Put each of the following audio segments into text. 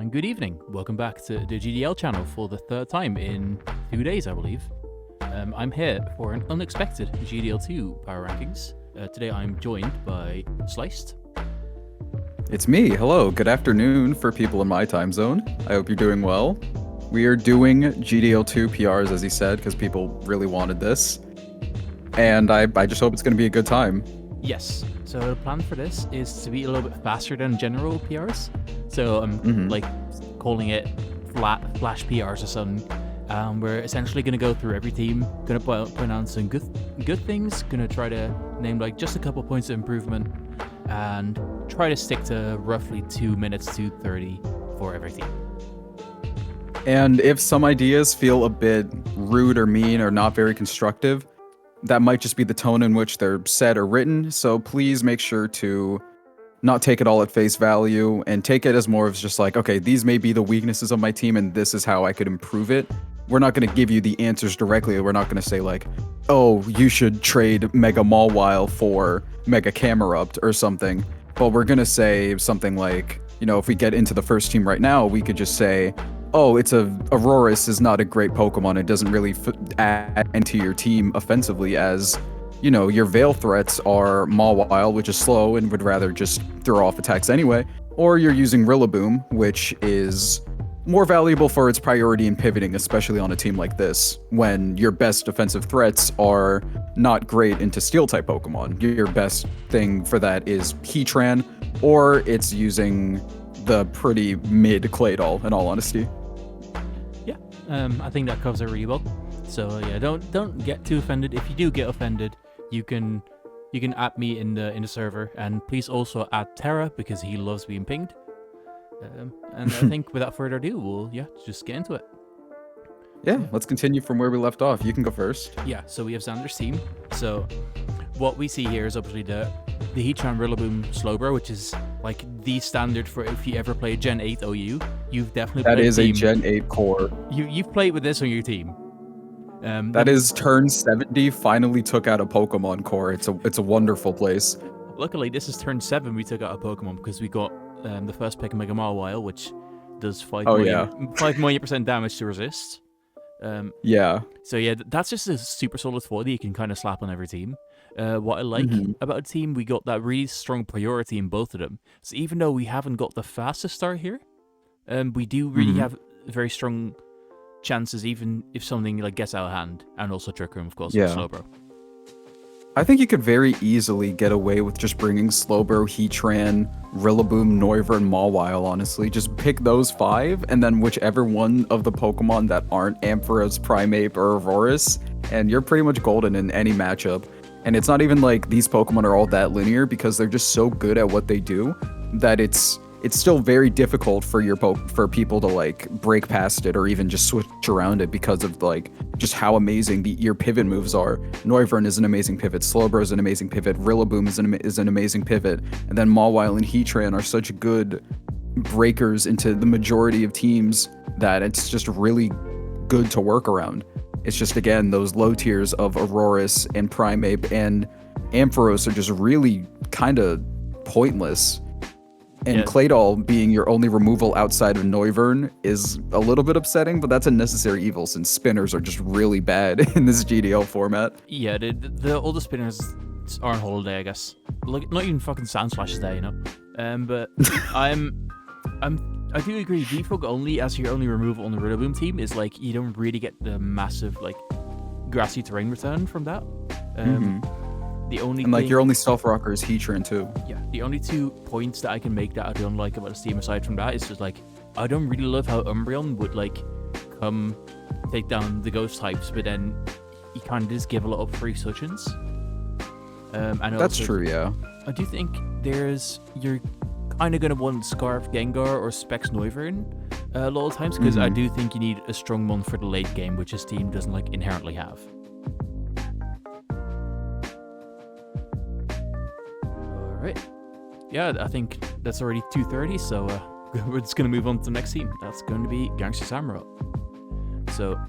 and good evening. Welcome back to the GDL channel for the third time in 2 days, I believe. I'm here for an unexpected GDL2 power rankings. Today I'm joined by Sliced. It's me. Hello. Good afternoon for people in my time zone. I hope you're doing well. We are doing GDL2 PRs, as he said, because people really wanted this. And I just hope it's going to be a good time. Yes. So the plan for this is to be a little bit faster than general PRs. So I'm like calling it flash PRs or something. We're essentially going to go through every team, going to point out some good things, going to try to name like just a couple points of improvement, and try to stick to roughly 2 minutes to 30 for every team. And if some ideas feel a bit rude or mean or not very constructive, that might just be the tone in which they're said or written. So please make sure to not take it all at face value and take it as more of just like, okay, these may be the weaknesses of my team and this is how I could improve it. We're not going to give you the answers directly. We're not going to say like, oh, you should trade Mega Mawile for Mega Camerupt or something. But we're going to say something like, you know, if we get into the first team right now, we could just say, oh, Aurorus is not a great Pokemon. It doesn't really add into your team offensively, as, you know, your Veil threats are Mawile, which is slow and would rather just throw off attacks anyway. Or you're using Rillaboom, which is more valuable for its priority in pivoting, especially on a team like this, when your best defensive threats are not great into Steel-type Pokemon. Your best thing for that is Heatran, or it's using the pretty mid Claydol, in all honesty. Yeah, I think that covers it really well. So yeah, don't get too offended. If you do get offended, you can add me in the server, and please also add Terra because he loves being pinged. And I think without further ado, we'll just get into it. Yeah, let's continue from where we left off. You can go first. Yeah, so we have Xander's team. So what we see here is obviously the Heatran Rillaboom Slowbro, which is like the standard for if you ever play Gen 8 OU. You've definitely that played is a Gen 8 core. You've played with this on your team. That is turn 70 finally took out a Pokemon core. It's a wonderful place. Luckily, this is turn 7 we took out a Pokemon because we got the first pick of Mega Mawile, which does 5 million% damage to resist. Yeah. So yeah, that's just a super solid 4 that you can kind of slap on every team. What I like about a team, we got that really strong priority in both of them. So even though we haven't got the fastest start here, we do really have very strong chances, even if something like gets out of hand, and also Trick Room, of course, with Slowbro. I think you could very easily get away with just bringing Slowbro, Heatran, Rillaboom, Noivern, Mawile, honestly. Just pick those 5, and then whichever one of the Pokemon that aren't Ampharos, Primeape, or Aurorus, and you're pretty much golden in any matchup. And it's not even like these Pokemon are all that linear, because they're just so good at what they do that it's still very difficult for people to like break past it or even just switch around it because of like just how amazing your pivot moves are. Noivern is an amazing pivot, Slowbro is an amazing pivot, Rillaboom is an amazing pivot, and then Mawile and Heatran are such good breakers into the majority of teams that it's just really good to work around. It's just, again, those low tiers of Aurorus and Primeape and Ampharos are just really kind of pointless. And Claydol being your only removal outside of Noivern is a little bit upsetting, but that's a necessary evil since spinners are just really bad in this GDL format. Yeah, the older spinners are on holiday, I guess. Like, not even fucking Sandslash is there, you know. But I do agree. Default only as your only removal on the Rillaboom team is like you don't really get the massive like grassy terrain return from that. The only your only stealth rocker is Heatran too. Yeah, the only 2 points that I can make that I don't like about this team aside from that is just like I don't really love how Umbreon would like come take down the ghost types, but then you kind of just give a lot of free such-ins. And that's true, yeah. I do think you're kind of going to want Scarf Gengar or Specs Noivern a lot of times, because I do think you need a strong mon for the late game, which this team doesn't like inherently have. Alright. Yeah, I think that's already 2:30, so we're just going to move on to the next team. That's going to be Gangster Samurott. So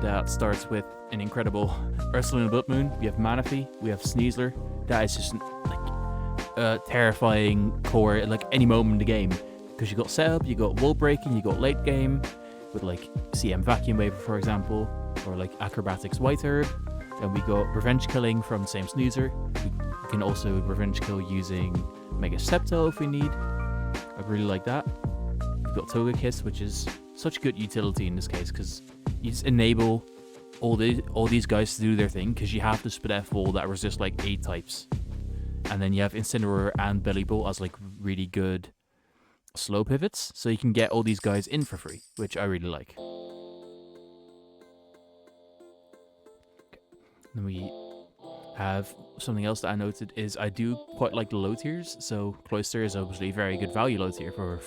that starts with an incredible Ursulina Bloodmoon. We have Manaphy, we have Sneasler. That is just like a terrifying core at like any moment in the game, because you got setup, you got wall breaking, you got late game with like CM Vacuum Waver, for example, or like Acrobatics White Herb. Then we got revenge killing from the same snoozer. We can also revenge kill using Mega Septo if we need. I really like that. We've got Toga Kiss, which is such good utility in this case because you just enable all these guys to do their thing because you have the Spadef wall that resist like 8 types. And then you have Incineroar and Belly Bolt as like really good slow pivots, so you can get all these guys in for free, which I really like. Then we have something else that I noted is I do quite like the low tiers. So Cloister is obviously a very good value low tier for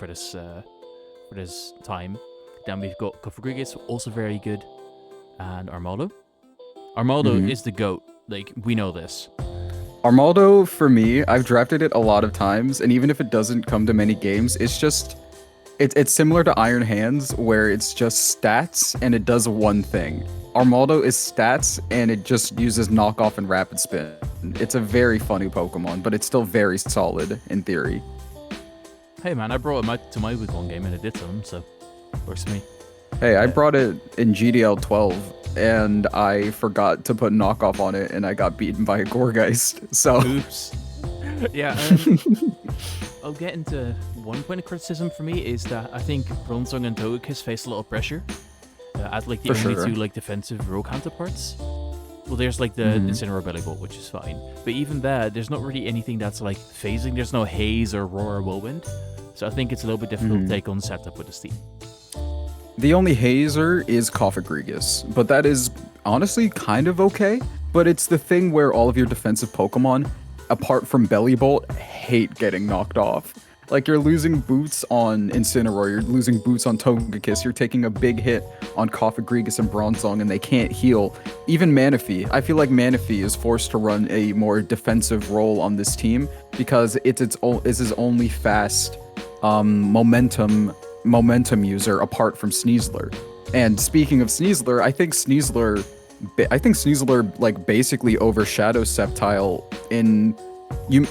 this time. Then we've got Cofagrigus, also very good, and Armaldo. Armaldo is the GOAT. Like, we know this. Armaldo, for me, I've drafted it a lot of times, and even if it doesn't come to many games, it's just it's similar to Iron Hands, where it's just stats and it does one thing. Armaldo is stats and it just uses knockoff and rapid spin. It's a very funny Pokemon, but it's still very solid in theory. Hey man, I brought him out to my week 1 game and it did something, so works for me. Hey, I brought it in GDL2 and I forgot to put knockoff on it and I got beaten by a Gourgeist. So oops. Yeah, I'll get into one point of criticism for me is that I think Bronzong and Togekiss face a lot of pressure as like the only two like defensive row counterparts. Well, there's like the Incineroar Belly Bolt, which is fine, but even that, there's not really anything that's like phasing. There's no Haze or Roar or Whirlwind, so I think it's a little bit difficult to take on setup with this team. The only Hazer is Cofagrigus, but that is honestly kind of okay. But it's the thing where all of your defensive Pokemon, apart from Belly Bolt, hate getting knocked off. Like, you're losing boots on Incineroar, you're losing boots on Togekiss, you're taking a big hit on Cofagrigus and Bronzong, and they can't heal. Even Manaphy. I feel like Manaphy is forced to run a more defensive role on this team because it's his only fast momentum user apart from Sneasler. And speaking of Sneasler, I think Sneasler like basically overshadows Sceptile in you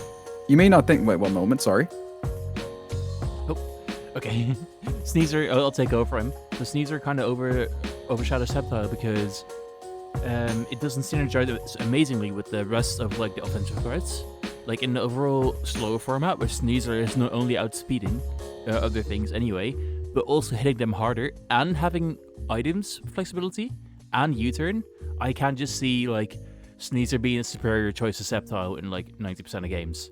may not think wait 1 moment, sorry. Okay, Sneasler, I'll take over him. So Sneasler kind of overshadows Sceptile because it doesn't synergize amazingly with the rest of like the offensive threats. Like in the overall slow format, where Sneasler is not only outspeeding other things anyway, but also hitting them harder and having items flexibility and U-turn, I can just see like Sneasler being a superior choice to Sceptile in like 90% of games.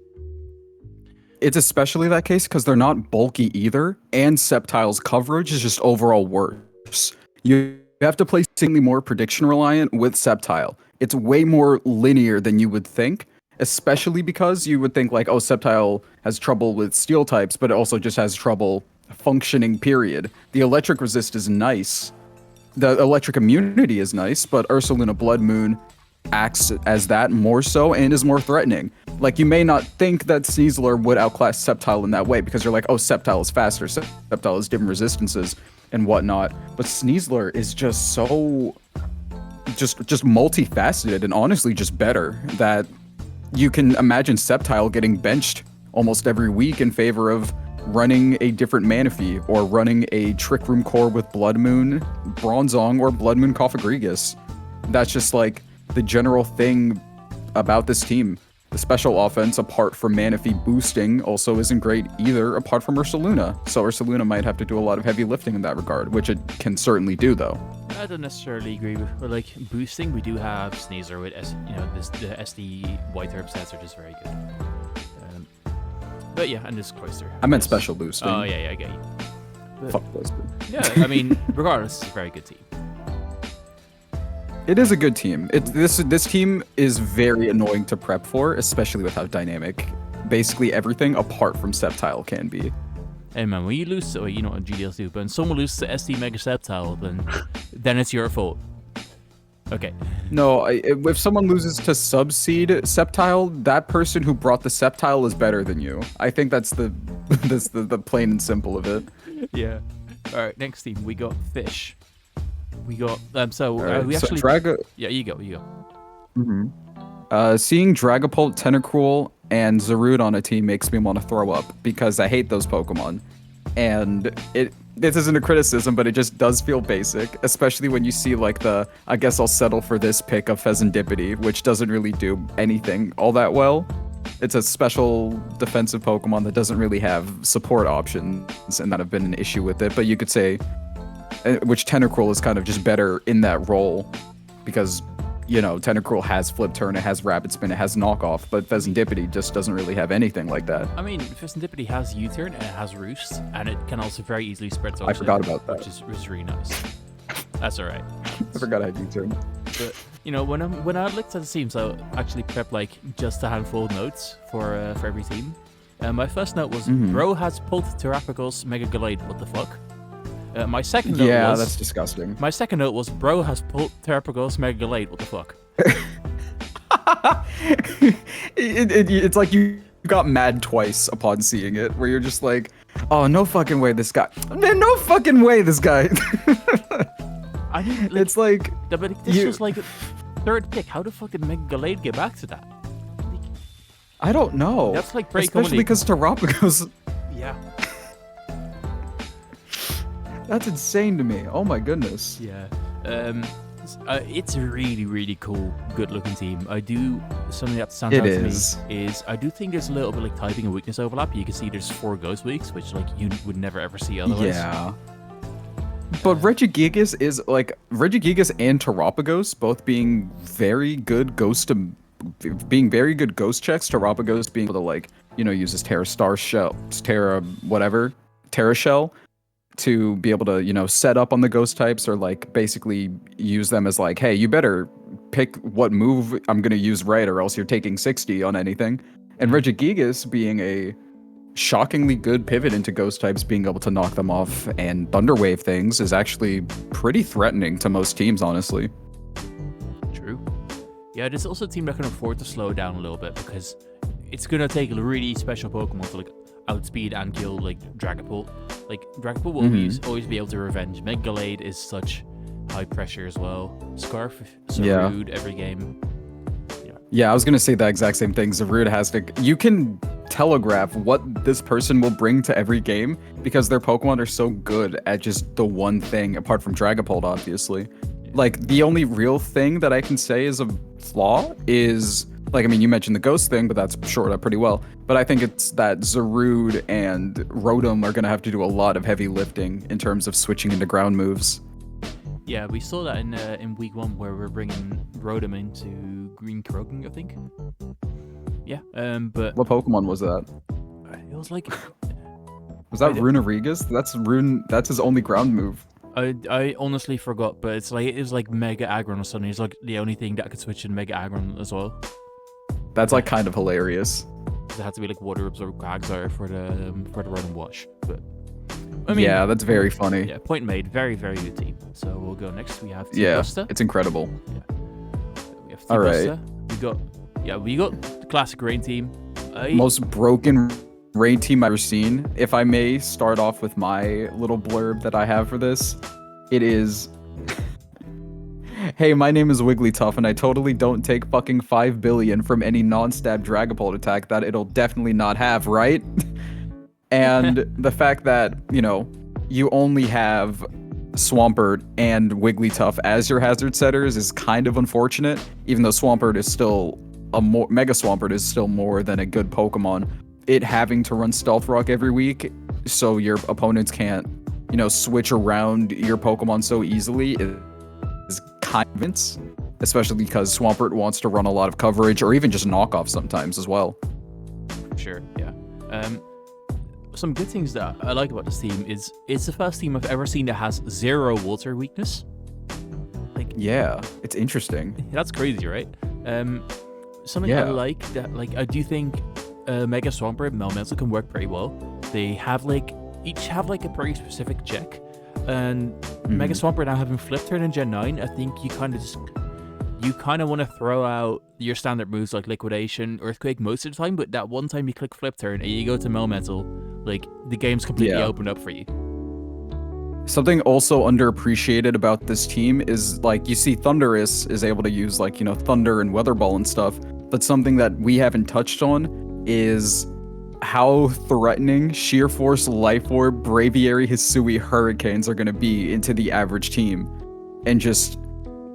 It's especially that case because they're not bulky either, and Sceptile's coverage is just overall worse. You have to play seemingly more prediction reliant with Sceptile. It's way more linear than you would think, especially because you would think like, oh, Sceptile has trouble with steel types, but it also just has trouble functioning, period. The electric resist is nice. The electric immunity is nice, but Ursaluna Blood Moon acts as that more so and is more threatening. Like, you may not think that Sneasler would outclass Sceptile in that way because you're like, oh, Sceptile is faster, Sceptile has different resistances and whatnot. But Sneasler is just so just multifaceted and honestly just better that you can imagine Sceptile getting benched almost every week in favor of running a different Manaphy or running a Trick Room core with Blood Moon Bronzong or Blood Moon Cofagrigus. That's just like the general thing about this team. The special offense, apart from Manaphy boosting, also isn't great either, apart from Ursaluna. So Ursaluna might have to do a lot of heavy lifting in that regard, which it can certainly do, though. I don't necessarily agree with, but like boosting, we do have Sneasler with the SD White Herb stats are just very good. But yeah, and this Cloister. I meant special boosting. Oh yeah, I get you. But, fuck Cloister. Yeah, I mean, regardless, it's a very good team. It is a good team. This team is very annoying to prep for, especially with how dynamic basically everything apart from Sceptile can be. Hey man, when you lose to, GDL2, but when someone loses to SD Mega Sceptile, then it's your fault. Okay. No, if someone loses to Subseed Sceptile, that person who brought the Sceptile is better than you. I think that's the plain and simple of it. Yeah. All right, next team, we got Fish. We got Yeah, you go. Seeing Dragapult, Tentacruel, and Zarude on a team makes me want to throw up because I hate those Pokemon. and this isn't a criticism, but it just does feel basic, especially when you see like the I guess I'll settle for this pick of Pheasantipity, which doesn't really do anything all that well. It's a special defensive Pokemon that doesn't really have support options, and that have been an issue with it. But you could say, which Tentacruel is kind of just better in that role, because, you know, Tentacruel has Flip Turn, it has Rapid Spin, it has Knockoff, but Pheasantipity just doesn't really have anything like that. I mean, Pheasantipity has U-Turn and it has Roost, and it can also very easily spread oxygen. I forgot about that. Which is really nice. That's alright. I forgot I had U-Turn. But, you know, when I looked at the teams, I actually prepped like just a handful of notes for every team. My first note was, Bro has pulled Terrapagos Mega Gallade, what the fuck? My second note was... that's disgusting. My second note was, Bro has pulled Terrapagos Mega Gallade, what the fuck? It's like you got mad twice upon seeing it, where you're just like, oh, no fucking way this guy. Man, no fucking way this guy. I mean, like, it's like... But this was like third pick. How the fuck did Mega Gallade get back to that? I don't know. That's like especially because Terrapagos... Yeah. That's insane to me. Oh my goodness. Yeah. It's a really, really cool, good-looking team. I do... Something that stands out to me is I do think there's a little bit like typing and weakness overlap. You can see there's 4 Ghost Weeks, which like you would never ever see otherwise. Yeah. But Regigigas is like Regigigas and Terrapagos both being very good ghost checks. Terrapagos being able to, like, you know, use his Terra Shell to be able to, you know, set up on the ghost types, or like basically use them as like, hey, you better pick what move I'm gonna use right, or else you're taking 60 on anything. And Regigigas being a shockingly good pivot into ghost types, being able to knock them off and Thunder Wave things is actually pretty threatening to most teams, honestly. True. Yeah, there's also a team that can afford to slow down a little bit, because it's gonna take a really special Pokemon to like outspeed and kill like Dragapult. Like Dragapult will always be able to revenge. Mega Gallade is such high pressure as well. Scarf so rude every game. Yeah, I was gonna say that exact same thing. Zarude has to... You can telegraph what this person will bring to every game, because their Pokemon are so good at just the one thing, apart from Dragapult, obviously. Like, the only real thing that I can say is a flaw is... Like, I mean, you mentioned the Ghost thing, but that's shored up pretty well. But I think it's that Zarude and Rotom are gonna have to do a lot of heavy lifting in terms of switching into ground moves. Yeah, we saw that in week 1, where we're bringing Rotom into Green Croagunk, I think. Yeah, but... What Pokemon was that? It was like... Was that Runerigas? That's his only ground move. I honestly forgot, but it was like Mega Aggron or something. It's like the only thing that could switch in Mega Aggron as well. That's like kind of hilarious. It had to be like Water Absorb Quagsire for the Rotom Wash, but... I mean, yeah, that's very funny. Yeah, point made. Very, very good team. So we'll go next. We have T-Busta. It's incredible. Yeah. We have T-Busta. We got the classic Rain team. Most broken Rain team I've ever seen. If I may start off with my little blurb that I have for this, it is... Hey, my name is Wigglytuff, and I totally don't take fucking 5 billion from any non-stab Dragapult attack that it'll definitely not have, right? And the fact that, you know, you only have Swampert and Wigglytuff as your hazard setters is kind of unfortunate, even though Swampert is still Mega Swampert is still more than a good Pokemon. It having to run Stealth Rock every week so your opponents can't, you know, switch around your Pokemon so easily is kind of intense, especially because Swampert wants to run a lot of coverage or even just knock off sometimes as well. Sure, yeah. Some good things that I like about this team is it's the first team I've ever seen that has 0 water weakness. Like, yeah, it's interesting. That's crazy, right? Something I like that, like, I do think Mega Swampert and Melmetal can work pretty well. They have like each have like a pretty specific check, and Mega Swampert now having Flip Turn in Gen 9, I think you kind of want to throw out your standard moves like Liquidation, Earthquake most of the time, but that one time you click Flip Turn and you go to Melmetal, like, the game's completely opened up for you. Something also underappreciated about this team is, like, you see Thundurus is able to use, like, you know, Thunder and Weather Ball and stuff, but something that we haven't touched on is how threatening Sheer Force, Life Orb, Braviary, Hisui, Hurricanes are going to be into the average team. And just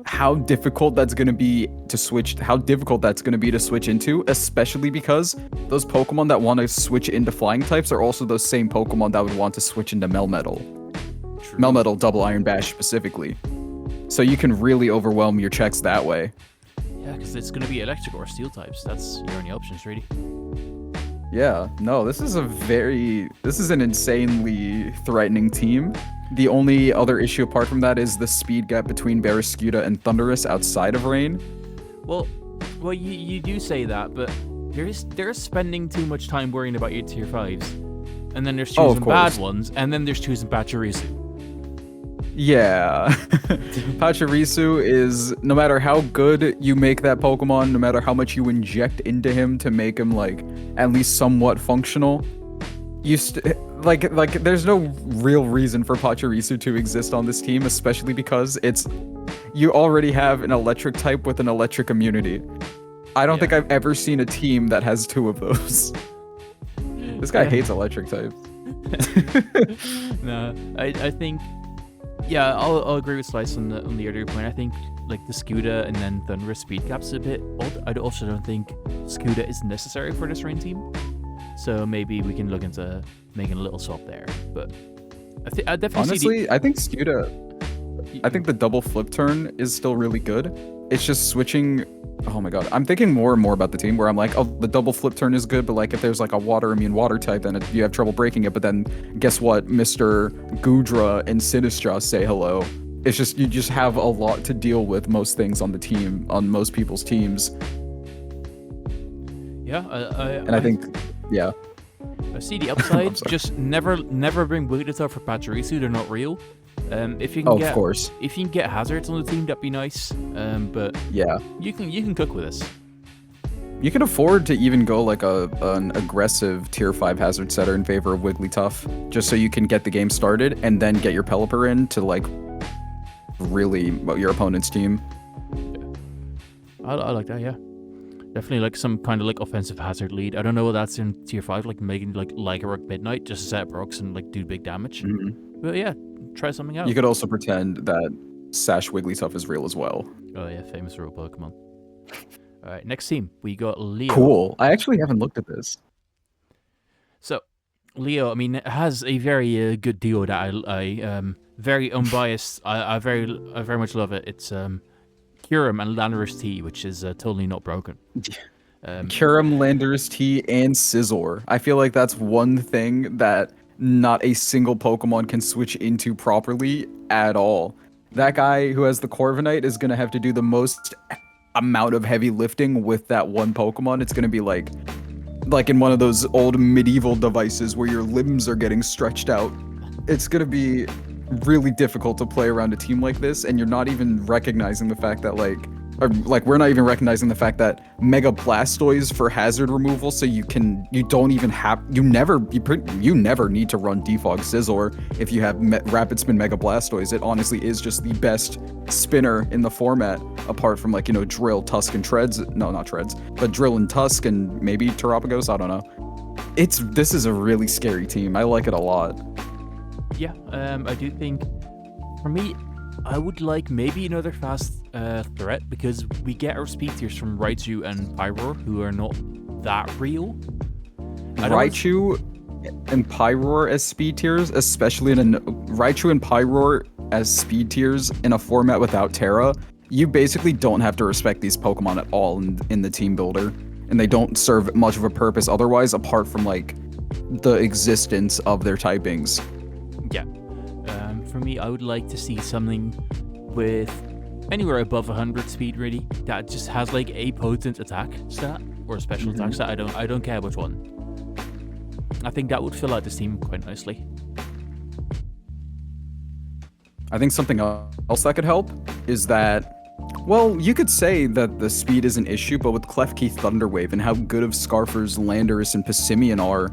how difficult that's going to be to switch into, especially because those Pokemon that want to switch into flying types are also those same Pokemon that would want to switch into Melmetal. True. Melmetal Double Iron Bash specifically. So you can really overwhelm your checks that way. Yeah, because it's going to be electric or steel types. That's your only options, really. Yeah, no, this is an insanely threatening team. The only other issue apart from that is the speed gap between Barraskewda and Thundurus outside of Rain. Well, you do say that, but they're spending too much time worrying about your tier 5s. And then there's choosing bad ones, and then there's choosing Pachirisu. Yeah. Pachirisu is, no matter how good you make that Pokemon, no matter how much you inject into him to make him, like, at least somewhat functional, there's no real reason for Pachirisu to exist on this team, especially because you already have an electric type with an electric immunity. I don't think I've ever seen a team that has 2 of those. This guy hates electric types. No, I think, yeah, I'll agree with Slice on the earlier point. I think like the Scooter and then Thundurus speed cap's a bit odd. I also don't think Scooter is necessary for this Rain team. So maybe we can look into making a little swap there. But I definitely I think Scooter, I think the double flip turn is still really good. It's just switching. Oh my god, I'm thinking more and more about the team where I'm like, oh, the double flip turn is good, but like if there's like a water immune water type, then you have trouble breaking it. But then guess what? Mr. Goodra and Sinistra say hello. It's just, you just have a lot to deal with most things on the team, on most people's teams. Yeah, I think, yeah. I see the upside. Just never bring Wigglytuff for Pachirisu. They're not real. If you can if you can get hazards on the team, that'd be nice. But yeah, you can cook with this. You can afford to even go like an aggressive tier 5 hazard setter in favor of Wigglytuff, just so you can get the game started and then get your Pelipper in to like really your opponent's team. Yeah. I like that. Yeah, definitely like some kind of like offensive hazard lead. I don't know what that's in tier 5, like making like Lycanroc Midnight just to set up rocks and like do big damage. But yeah, try something out. You could also pretend that Sash Wigglytuff is real as well. Oh yeah, famous real Pokemon. All right, next team we got Leo. Cool. I actually haven't looked at this. So, Leo, I mean, it has a very good duo that I very unbiased. I very much love it. It's Kyurem and Landorus T, which is totally not broken. Kyurem, Landorus T, and Scizor. I feel like that's one thing that not a single Pokemon can switch into properly at all. That guy who has the Corviknight is going to have to do the most amount of heavy lifting with that one Pokemon. It's going to be like in one of those old medieval devices where your limbs are getting stretched out. It's going to be really difficult to play around a team like this, and you're not even recognizing the fact that we're not even recognizing the fact that Mega Blastoise for hazard removal, so you never need to run Defog Scizor if you have Rapid Spin Mega Blastoise. It honestly is just the best spinner in the format, apart from Drill, Tusk, and Treads. No, not Treads, but Drill and Tusk and maybe Terapagos. I don't know. This is a really scary team. I like it a lot. Yeah, I do think, for me, I would like maybe another fast threat, because we get our speed tiers from Raichu and Pyroar, who are not that real. Raichu and Pyroar as speed tiers, especially Raichu and Pyroar as speed tiers in a format without Terra, you basically don't have to respect these Pokemon at all in the team builder, and they don't serve much of a purpose otherwise, apart from the existence of their typings. Yeah. For me, I would like to see something with anywhere above 100 speed, really, that just has a potent attack stat or a special attack stat. I don't care which one. I think that would fill out this team quite nicely. I think something else that could help is that, well, you could say that the speed is an issue, but with Klefki Thunderwave and how good of Scarfers, Landorus, and Passimian are,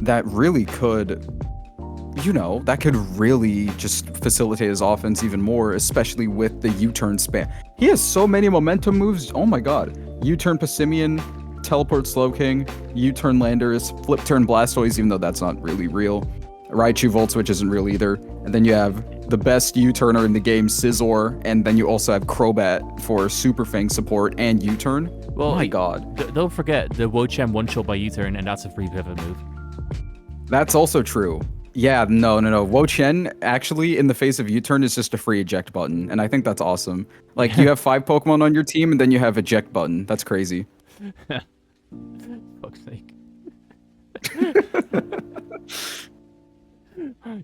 that really could... that could really just facilitate his offense even more, especially with the U-turn spam. He has so many momentum moves. Oh my god. U-turn Passimian, Teleport Slowking, U-Turn Landers, Flip Turn Blastoise, even though that's not really real. Raichu Volt Switch isn't real either. And then you have the best U-Turner in the game, Scizor, and then you also have Crobat for Super Fang support and U-Turn. Well, my god. Don't forget the Wocham one-shot by U-Turn, and that's a free pivot move. That's also true. Yeah, no. Wochen, actually, in the face of U-Turn, is just a free eject button, and I think that's awesome. Like, you have 5 Pokemon on your team, and then you have eject button. That's crazy. Fuck's sake.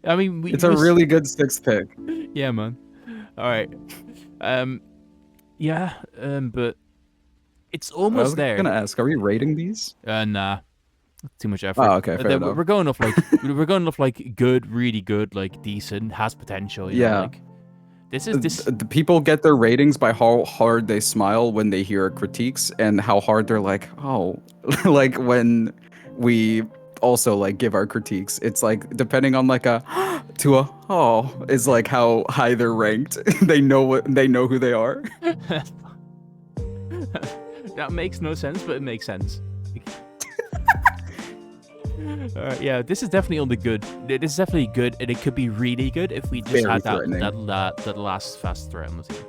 I mean, it's a really good 6th pick. Yeah, man. All right. But it's almost there. I was gonna ask, are we rating these? Nah. Too much effort. Oh, okay, fair enough. We're going off like good, really good, like decent, has potential. You know, like this. The people get their ratings by how hard they smile when they hear critiques and how hard they're like, oh, like when we also like give our critiques. It's like depending on like a to a oh is like how high they're ranked. They know who they are. That makes no sense, but it makes sense. Yeah, this is definitely on the good. This is definitely good, and it could be really good if we just had that last fast threat on the team.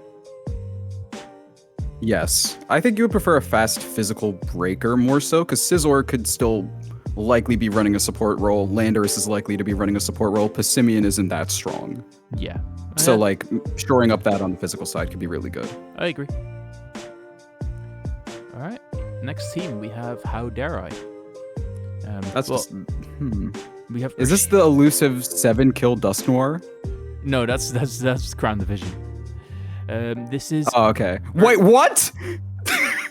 Yes, I think you would prefer a fast physical breaker more so, because Scizor could still likely be running a support role. Landorus is likely to be running a support role. Passimian isn't that strong. Yeah. So like shoring up that on the physical side could be really good. I agree. All right, next team we have How Dare I. We have. Is this the elusive 7-kill Dusknoir? No, that's Crown Division. This is. Oh, okay. Wait, what?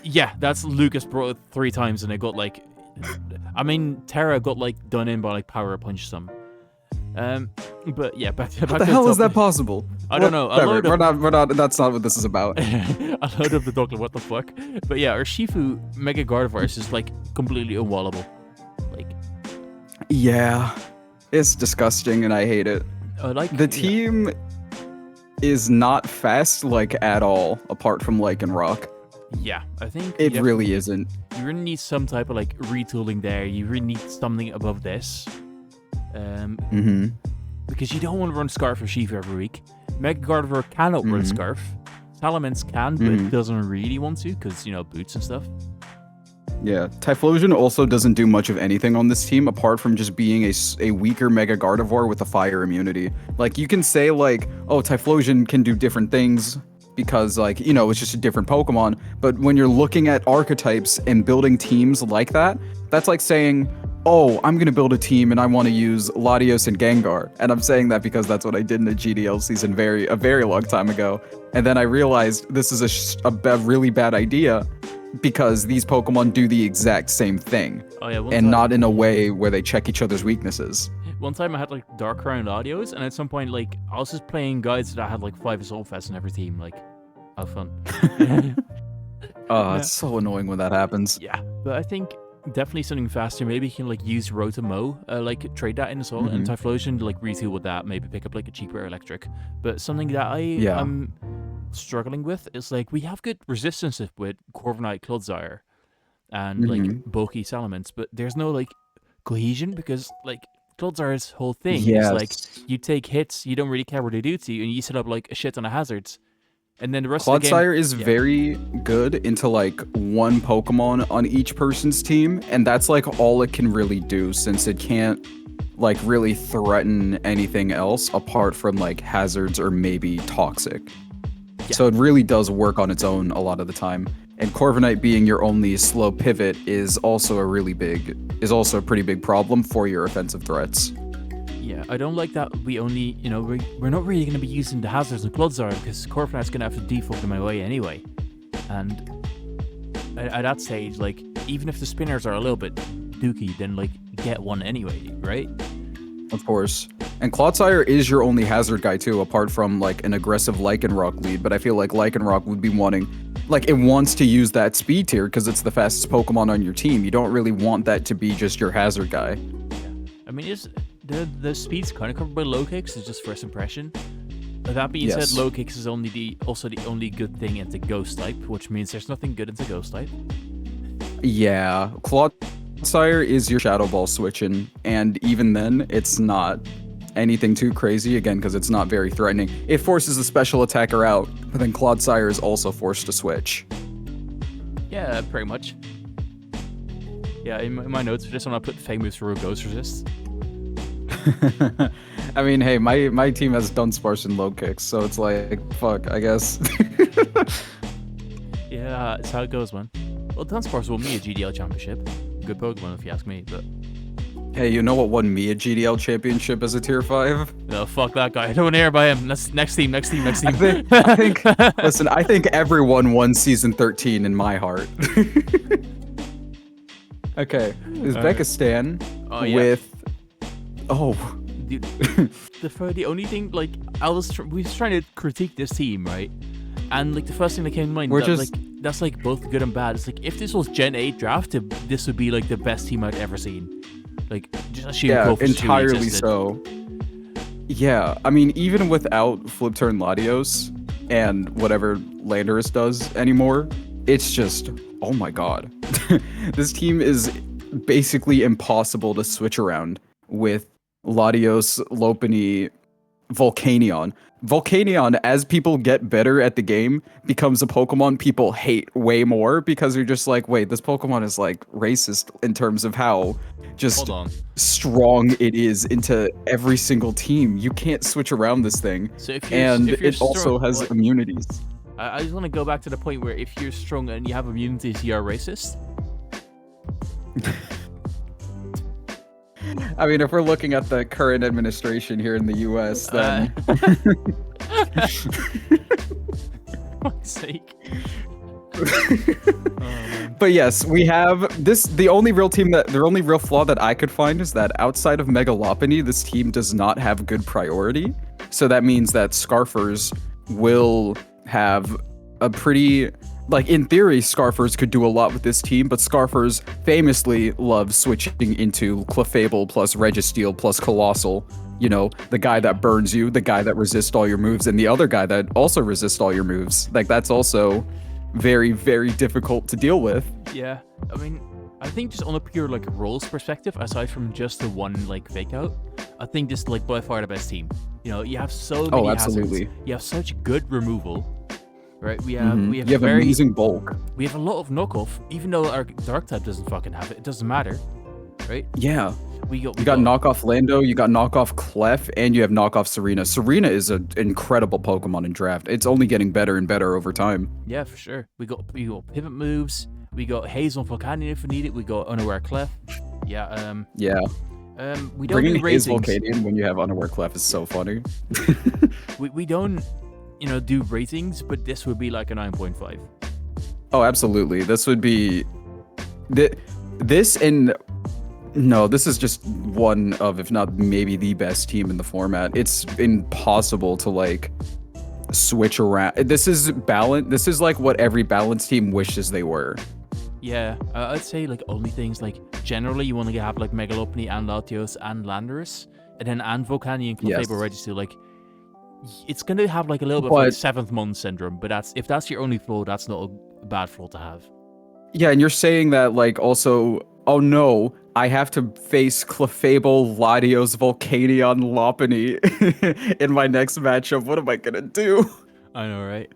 Yeah, that's Lucas brought it 3 times, and it got like. I mean, Terra got like done in by like Power Punch some. But yeah, back what the hell is that possible? I don't know. We're not. That's not what this is about. I load up the Doctor. What the fuck? But yeah, our Shifu Mega Gardevoir is like completely unwallable. Like. Yeah, it's disgusting, and I hate it. The team is not fast like at all, apart from Lycanroc. Yeah, I think it really isn't. You really need some type of like retooling there. You really need something above this. Because you don't want to run Scarf or Shifu every week. Mega Gardevoir cannot run Scarf. Salamence can, but doesn't really want to because, boots and stuff. Yeah, Typhlosion also doesn't do much of anything on this team apart from just being a weaker Mega Gardevoir with a fire immunity. Like, you can say, like, oh, Typhlosion can do different things because, like, it's just a different Pokemon. But when you're looking at archetypes and building teams like that, that's like saying, oh, I'm going to build a team and I want to use Latios and Gengar. And I'm saying that because that's what I did in the GDL season a very long time ago. And then I realized this is a really bad idea because these Pokemon do the exact same thing. Oh, yeah, and not in a way where they check each other's weaknesses. One time I had like Darkrai and Latios, and at some point like I was just playing guides that had like 5 Assault Vests in every team. Like, how fun. Oh, it's so annoying when that happens. Yeah, but I think definitely something faster. Maybe you can like use Rotomo, like trade that in as well, and Typhlosion like retool with that. Maybe pick up like a cheaper electric. But something that I'm struggling with is like we have good resistance with Corviknight, Clodsire, and like bulky Salamence, but there's no like cohesion because like Clodsire's whole thing is like you take hits, you don't really care what they do to you, and you set up like a shit ton of hazards. And then the rest of the game... Clodsire is very good into, like, one Pokemon on each person's team, and that's, like, all it can really do, since it can't, like, really threaten anything else apart from, like, hazards or maybe toxic. Yeah. So it really does work on its own a lot of the time. And Corviknight being your only slow pivot is also a pretty big problem for your offensive threats. Yeah, I don't like that we only, we're not really going to be using the hazards of Clodsire because Corviknight's going to have to default in my way anyway. And at that stage, like, even if the spinners are a little bit dookie, then, like, get one anyway, right? Of course. And Clodsire is your only hazard guy, too, apart from, like, an aggressive Lycanroc lead, but I feel like Lycanroc would be wanting... Like, it wants to use that speed tier because it's the fastest Pokemon on your team. You don't really want that to be just your hazard guy. Yeah. I mean, the speed's kind of covered by low kicks. It's just first impression. But that being said, low kicks is also the only good thing into Ghost type, which means there's nothing good into Ghost type. Yeah, Clodsire is your Shadow Ball switching, and even then, it's not anything too crazy, again, because it's not very threatening. It forces the special attacker out, but then Clodsire is also forced to switch. Yeah, pretty much. Yeah, in my notes for this one, I put fake moves for Ghost Resist. I mean, hey, my team has Dunsparce and low kicks, so it's like, fuck, I guess. Yeah, it's how it goes, man. Well, Dunsparce won me a GDL championship. Good Pokemon, if you ask me, but... Hey, you know what won me a GDL championship as a tier 5? No, fuck that guy. I don't want to hear about him. Next team. I think listen, I think everyone won season 13 in my heart. Okay, Uzbekistan with... Oh. Dude, the only thing, like, we was trying to critique this team, right? And, like, the first thing that came to mind, that's, like, both good and bad. It's like, if this was Gen 8 drafted, this would be, like, the best team I'd ever seen. Like, just assume yeah, entirely so. Yeah, I mean, even without Flip Turn Latios and whatever Landorus does anymore, it's just, oh my god. This team is basically impossible to switch around with Latios, Lopunny, Volcanion. Volcanion, as people get better at the game, becomes a Pokemon people hate way more because you're just like, wait, this Pokemon is like racist in terms of how just strong it is into every single team. You can't switch around this thing. So if it also has immunities. I just want to go back to the point where if you're strong and you have immunities, you are racist. I mean, if we're looking at the current administration here in the U.S., then... For fuck's sake. But yes, we have this. The only real flaw that I could find is that outside of Megalopony, this team does not have good priority. So that means that Scarfers will have a pretty... Like, in theory, Scarfers could do a lot with this team, but Scarfers famously love switching into Clefable plus Registeel plus Colossal. You know, the guy that burns you, the guy that resists all your moves, and the other guy that also resists all your moves. Like, that's also very, very difficult to deal with. Yeah, I mean, I think just on a pure, like, roles perspective, aside from just the one, like, fake out, I think this is, like, by far the best team. You know, you have so many absolutely. hazards. You have such good removal. Right, we have amazing bulk. We have a lot of knockoff, even though our dark type doesn't fucking have it. It doesn't matter, right? Yeah. You got knockoff Lando, you got knockoff Clef, and you have knockoff Serena. Serena is an incredible Pokemon in draft. It's only getting better and better over time. Yeah, for sure. We got pivot moves. We got Haze on Volcanion if we need it. We got Unaware Clef. Yeah. Yeah. We don't Bringing do Haze ratings. Volcanion when you have Unaware Clef is so funny. we don't. Do ratings, but this would be like a 9.5. Oh, absolutely. This would be... This is just one of, if not maybe the best team in the format. It's impossible to, like, switch around. This is balance. This is, like, what every balanced team wishes they were. Yeah, I'd say, like, only things, like, generally you want to have, like, Megalopony and Latios and Landorus, and then and Volcanion and Clefable Registeel, like... It's going to have like a little bit of like 7th month syndrome, but if that's your only flaw, that's not a bad flaw to have. Yeah, and you're saying that like also, oh no, I have to face Clefable, Latios, Volcanion, Lopunny in my next matchup. What am I going to do? I know, right?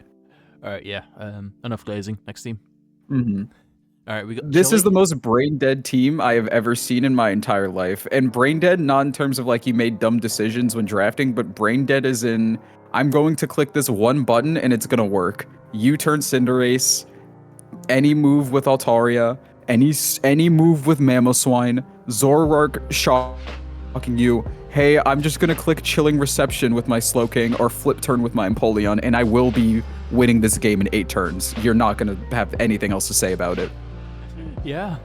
All right, yeah. Enough glazing. Next team. Mm-hmm. All right, we got. This is the most brain dead team I have ever seen in my entire life. And brain dead, not in terms of like he made dumb decisions when drafting, but brain dead is in, I'm going to click this one button and it's going to work. U-turn Cinderace, any move with Altaria, any move with Mamoswine, Zoroark shocking you. Hey, I'm just going to click Chilling Reception with my Slowking or Flip Turn with my Empoleon, and I will be winning this game in 8 turns. You're not going to have anything else to say about it. Yeah,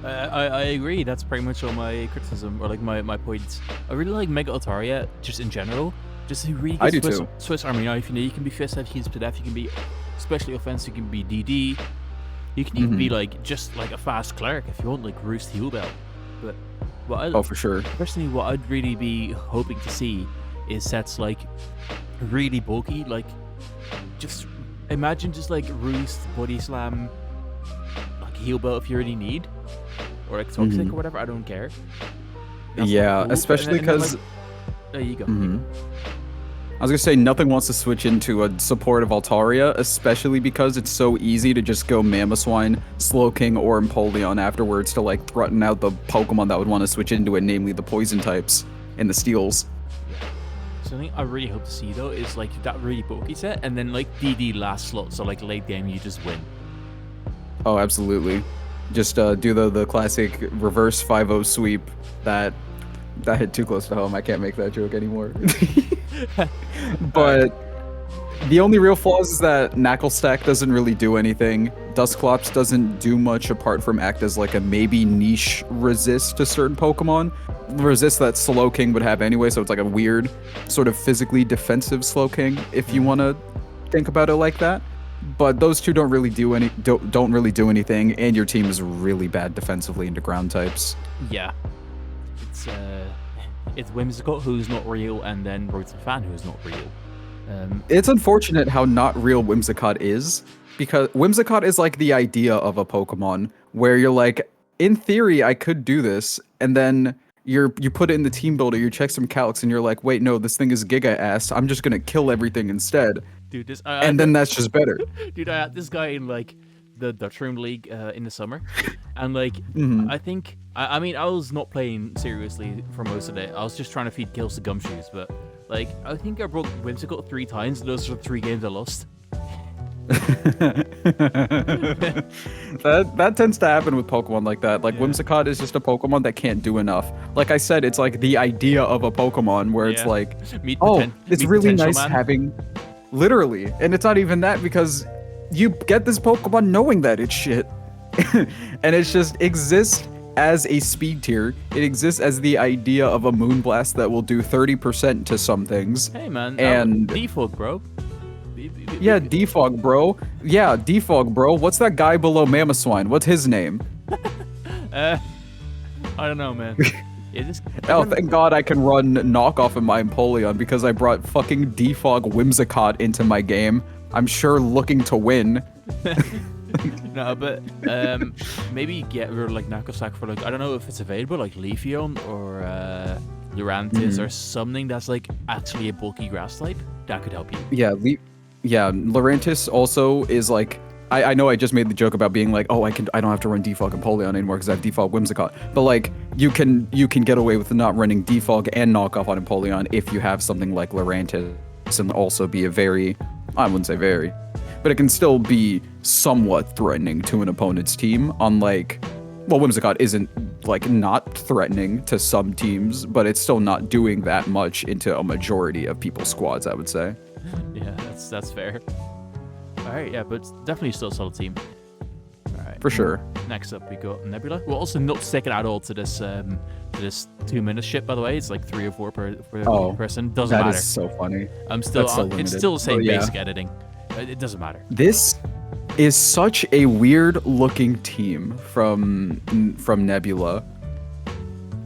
I agree. That's pretty much all my criticism, or like my points. I really like Mega Altaria, just in general. Just a really good Swiss Army knife. You know, you can be Fist F, you can be Split F, you can be Specially Offensive, you can be DD. You can even be like, just like a fast cleric if you want, like Roost Heal Bell. But for sure. Personally, what I'd really be hoping to see is sets like really bulky, like just imagine just like Roost, Body Slam. heal belt if you really need, or like toxic or whatever. I don't care. That's Yeah, cool. especially because there you go. I was gonna say nothing wants to switch into a support of Altaria, especially because it's so easy to just go Mamoswine, Slowking, or Empoleon afterwards to like threaten out the Pokemon that would want to switch into it, namely the poison types and the steels. Something I really hope to see though is like that really bulky set, and then like DD last slot, so like late game you just win. Oh, absolutely. Just do the classic reverse 5-0 sweep that hit too close to home. I can't make that joke anymore. But the only real flaws is that Knuckle Stack doesn't really do anything. Dusclops doesn't do much apart from act as like a maybe niche resist to certain Pokemon. Resist that Slowking would have anyway, so it's like a weird sort of physically defensive Slowking if you want to think about it like that. But those two don't really do anything, and your team is really bad defensively into ground types. Yeah. It's Whimsicott, who's not real, and then Rotom who's not real. It's unfortunate how not real Whimsicott is, because Whimsicott is like the idea of a Pokemon, where you're like, in theory, I could do this, and then you put it in the team builder, you check some calcs, and you're like, wait, no, this thing is Giga Ass, I'm just gonna kill everything instead. Dude, then that's just better. Dude, I had this guy in like the Dutch Room League in the summer, and like I think I mean I was not playing seriously for most of it. I was just trying to feed kills to Gumshoes, but like I think I broke Whimsicott 3 times. And those are the 3 games I lost. that tends to happen with Pokemon like that. Like Whimsicott is just a Pokemon that can't do enough. Like I said, it's like the idea of a Pokemon where it's like, it's really nice having. Literally, and it's not even that, because you get this Pokemon knowing that it's shit. And it just exists as a speed tier. It exists as the idea of a Moonblast that will do 30% to some things. Hey man, and Defog, bro. Yeah, Defog, bro. Yeah, Defog, bro. What's that guy below Mamoswine? What's his name? I don't know, man. Thank God I can run knockoff in my Empoleon because I brought fucking Defog Whimsicott into my game. I'm sure looking to win. No, but maybe get rid of like Knuckle Stack for like, I don't know if it's available, like Leafeon or Lurantis or something that's like actually a bulky grass type that could help you. Yeah, Lurantis also is like, I know I just made the joke about being like, oh, I don't have to run Defog and Empoleon anymore because I have Defog Whimsicott. But like, you can get away with not running Defog and knockoff on Empoleon if you have something like Lurantis, and also be a very, I wouldn't say very, but it can still be somewhat threatening to an opponent's team. Unlike, well, Whimsicott isn't like not threatening to some teams, but it's still not doing that much into a majority of people's squads, I would say. Yeah, that's fair. Alright, yeah, but definitely still a solid team. Alright. For sure. Next up we got Nebula. We're also not sticking at all to this 2-minute ship, by the way. It's like 3 or 4 per person. Doesn't matter. That is so funny. It's still the same basic editing. It doesn't matter. This is such a weird looking team from Nebula.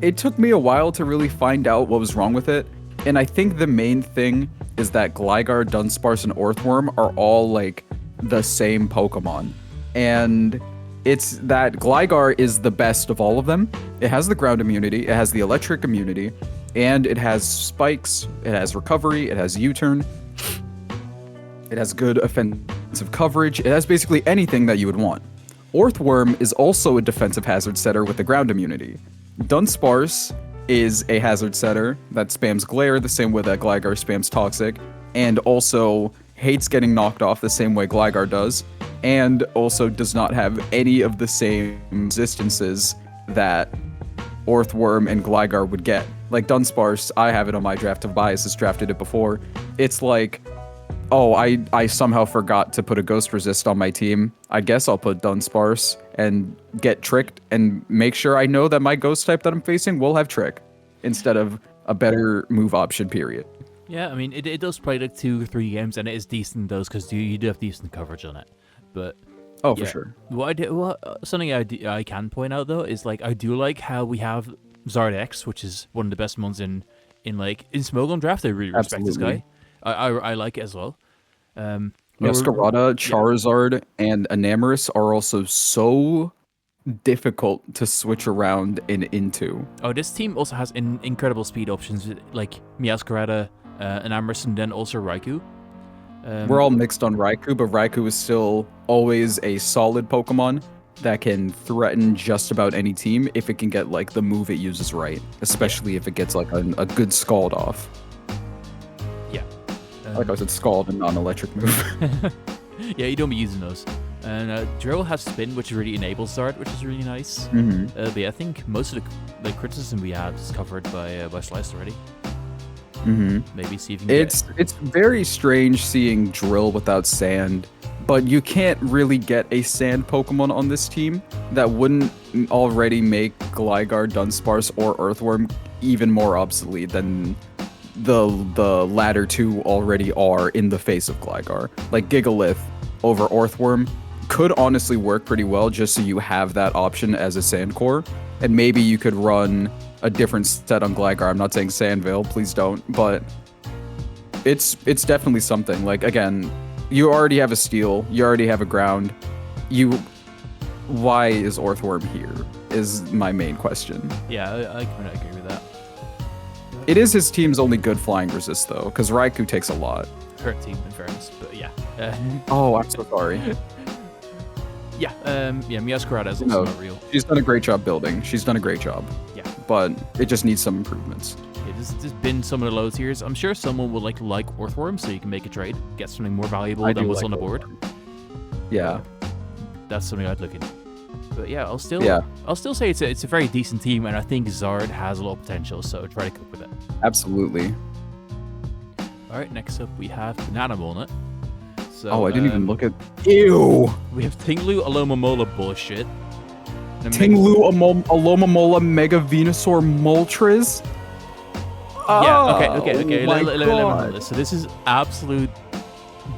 It took me a while to really find out what was wrong with it, and I think the main thing is that Gligar, Dunsparce, and Orthworm are all like the same Pokemon. And it's that Gligar is the best of all of them. It has the ground immunity, it has the electric immunity, and it has spikes, it has recovery, it has U-turn, it has good offensive coverage, it has basically anything that you would want. Orthworm is also a defensive hazard setter with the ground immunity. Dunsparce is a hazard setter that spams Glare the same way that Gligar spams Toxic, and also hates getting knocked off the same way Gligar does, and also does not have any of the same resistances that Orthworm and Gligar would get. Like Dunsparce, I have it on my draft of bias, has drafted it before. It's like, oh, I somehow forgot to put a Ghost Resist on my team. I guess I'll put Dunsparce and get tricked and make sure I know that my Ghost type that I'm facing will have Trick instead of a better move option, period. Yeah, I mean, it does play like 2 or 3 games, and it is decent in those because you do have decent coverage on it. But for sure. Something I can point out though is like I do like how we have Zardex, which is one of the best ones in Smogon draft. I really respect this guy. I like it as well. Masquerada, Charizard, and Enamorus are also so difficult to switch around and into. Oh, this team also has incredible speed options like Miaskarada, and Emerson, then also Raikou. We're all mixed on Raikou, but Raikou is still always a solid Pokemon that can threaten just about any team if it can get like the move it uses right, especially if it gets like a good Scald off. Yeah. Like I said, Scald and non-electric move. Yeah, you don't be using those. And Drill has Spin, which really enables Start, which is really nice. But yeah, I think most of the criticism we have is covered by Slice already. Maybe see if you can It's very strange seeing Drill without Sand, but you can't really get a Sand Pokemon on this team that wouldn't already make Gligar, Dunsparce, or Earthworm even more obsolete than the latter two already are in the face of Gligar. Like Gigalith over Earthworm could honestly work pretty well just so you have that option as a Sand Core, and maybe you could run a different set on Gligar. I'm not saying Sandvale, please don't, but it's definitely something. Like, again, you already have a Steel, you already have a Ground. Why is Earthworm here is my main question. Yeah, I kind of agree with that. It is his team's only good flying resist, though, because Raikou takes a lot. Hurt team, in fairness, but yeah. Oh, I'm so sorry. Yeah, Miaskarada is also not real. She's done a great job building. She's done a great job. Yeah. But it just needs some improvements. Yeah, this has been some of the low tiers. I'm sure someone would like Earthworm so you can make a trade, get something more valuable than what's on the board. Yeah. That's something I'd look into. But yeah, I'll still say it's a very decent team, and I think Zard has a lot of potential, so try to cope with it. Absolutely. All right, next up we have Bananawalnut. So, I didn't even look at... Ew! We have Tinglu, Alomomola bullshit. Tinglu, Alomomola, Mega Venusaur, Moltres? Yeah, okay. Let me know this. So this is absolute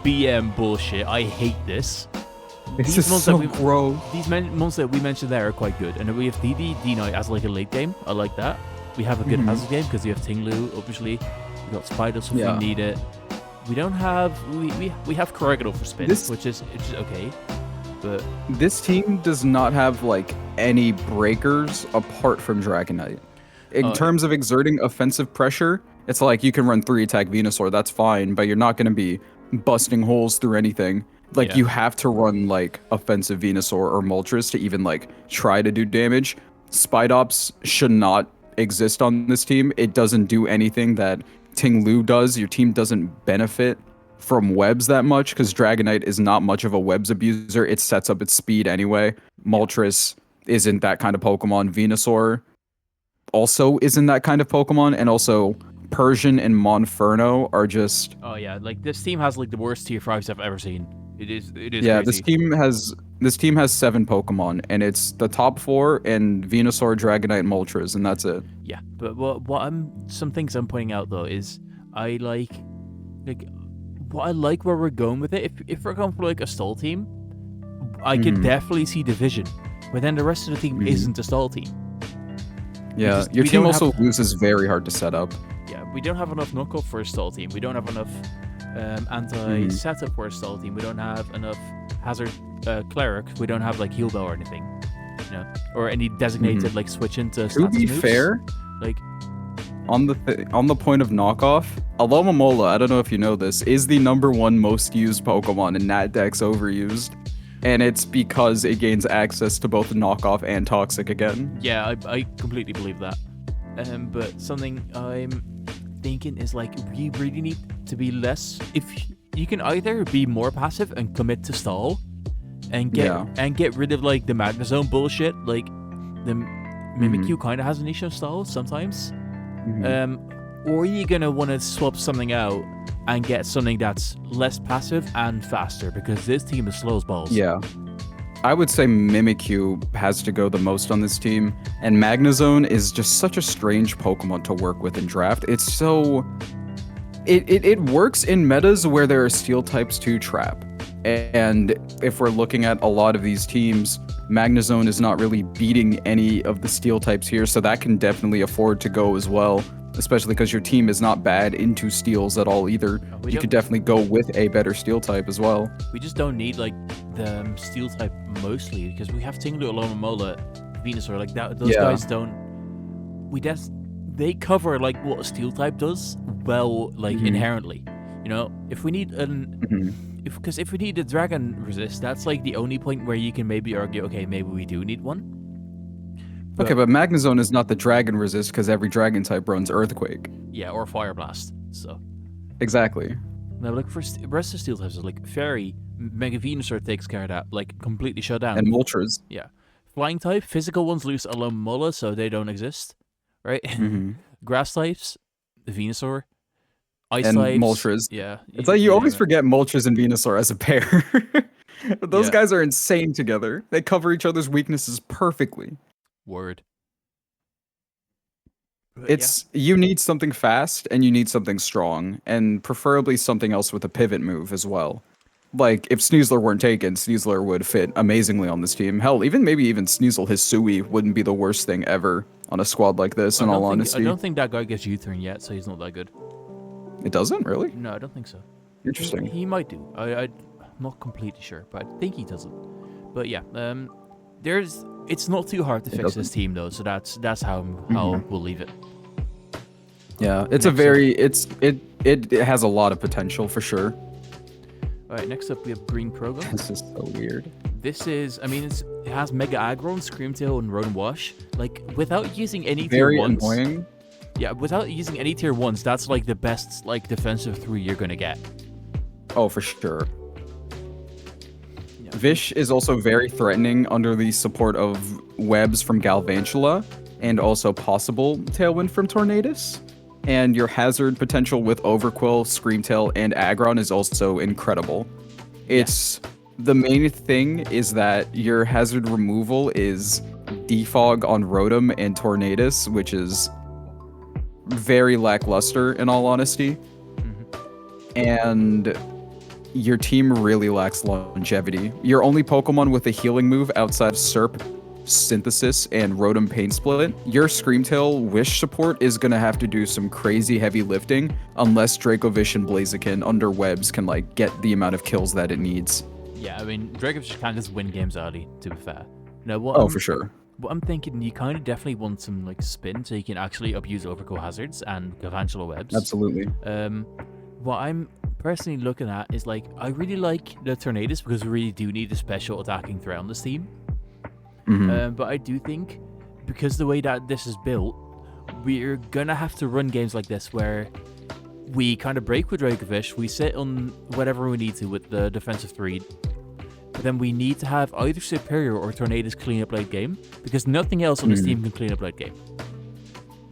BM bullshit. I hate this. This is so gross. These monsters that we mentioned there are quite good. And we have DD, D-Knight as like a late game. I like that. We have a good hazard game because we have Tinglu, obviously. We got Spiders if we need it. We don't have... We have Croagunk for spin, which is okay. But this team does not have like any breakers apart from Dragonite. In terms of exerting offensive pressure, it's like you can run 3-attack Venusaur, that's fine, but you're not going to be busting holes through anything. Like you have to run like offensive Venusaur or Moltres to even like try to do damage. Spidops should not exist on this team. It doesn't do anything that Tinglu does. Your team doesn't benefit from webs that much because Dragonite is not much of a webs abuser. It sets up its speed anyway. Moltres isn't that kind of Pokemon. Venusaur also isn't that kind of Pokemon, and also Persian and Monferno are just... Oh yeah, like this team has like the worst tier 5s I've ever seen. It is yeah, crazy. this team has 7 Pokemon, and it's the top 4 and Venusaur, Dragonite, and Moltres, and that's it. Yeah, but some things I'm pointing out though is I like where we're going with it. If we're going for like a stall team, I can definitely see division, but then the rest of the team isn't a stall team. Yeah, your team also loses very hard to set up. Yeah, we don't have enough knockoff for a stall team. We don't have enough anti-setup for a stall team. We don't have enough hazard cleric. We don't have like heal bell or anything, you know, or any designated like switch into. To be fair, like on the point of knockoff, Alomomola, I don't know if you know this, is the #1 most used Pokemon in Nat Dex overused. And it's because it gains access to both knockoff and toxic again. Yeah, I completely believe that. But something I'm thinking is like we really need to be less. If you can either be more passive and commit to stall, and get rid of like the Magnezone bullshit. Like the Mimikyu kind of has an issue of stall sometimes. Or you're gonna want to swap something out and get something that's less passive and faster, because this team is slow as balls. Yeah. I would say Mimikyu has to go the most on this team, and Magnezone is just such a strange Pokemon to work with in draft. It's so... It works in metas where there are Steel types to trap, and if we're looking at a lot of these teams, Magnezone is not really beating any of the Steel types here, so that can definitely afford to go as well. Especially because your team is not bad into steals at all either. You could definitely go with a better steel type as well. We just don't need like the steel type mostly, because we have Tinglu, Alomomola, Venusaur, like that. Those guys don't. They cover like what a steel type does well, like inherently. You know, if we need if we need a dragon resist, that's like the only point where you can maybe argue, okay, maybe we do need one. Okay, but Magnezone is not the dragon resist because every dragon type runs Earthquake. Yeah, or Fire Blast. So. Exactly. Now, look for rest of steel types, like Fairy, Mega Venusaur takes care of that, like completely shut down. And Moltres. Yeah. Flying type, physical ones lose Alomomola, so they don't exist, right? Grass types, Venusaur. Ice and types, Moltres. Yeah. It's like you always forget Moltres and Venusaur as a pair. Those guys are insane together. They cover each other's weaknesses perfectly. Word. You need something fast and you need something strong, and preferably something else with a pivot move as well. Like, if Sneasler weren't taken, Sneasler would fit amazingly on this team. Hell, maybe even Sneasel Hisui wouldn't be the worst thing ever on a squad like this, in all honesty. I don't think that guy gets U-turn yet, so he's not that good. It doesn't, really? No, I don't think so. Interesting. He might do. I'm not completely sure, but I think he doesn't. But yeah, it's not too hard to fix this team though, so that's how we'll leave it. Yeah, it has a lot of potential for sure. Alright, next up we have Green Croagunk. This is so weird. This is, it has Mega Aggro, Screamtail, and Rotom Wash. Like, without using any Very tier 1s. Annoying. Yeah, without using any tier 1s, that's like the best like defensive 3 you're gonna get. Oh, for sure. Yeah. Vish is also very threatening under the support of webs from Galvantula, and also possible Tailwind from Tornadus. And your hazard potential with Overquill, Screamtail, and Aggron is also incredible. The main thing is that your hazard removal is Defog on Rotom and Tornadus, which is very lackluster in all honesty. And your team really lacks longevity. Your only Pokemon with a healing move outside of Serp, Synthesis, and Rotom Pain Split, your Screamtail Wish support is gonna have to do some crazy heavy lifting unless Dracovish and Blaziken under webs can like get the amount of kills that it needs. Yeah, Dracovish can just win games early, to be fair. No, for sure. What I'm thinking, you kind of definitely want some like spin so you can actually abuse Overkill hazards and Galvantula webs. Absolutely. What I'm personally looking at is like, I really like the Tornadus because we really do need a special attacking threat on this team. But I do think, because the way that this is built, we're gonna have to run games like this where we kind of break with Dracovish, we sit on whatever we need to with the defensive 3, but then we need to have either Superior or Tornadus clean up late game, because nothing else on this team can clean up late game.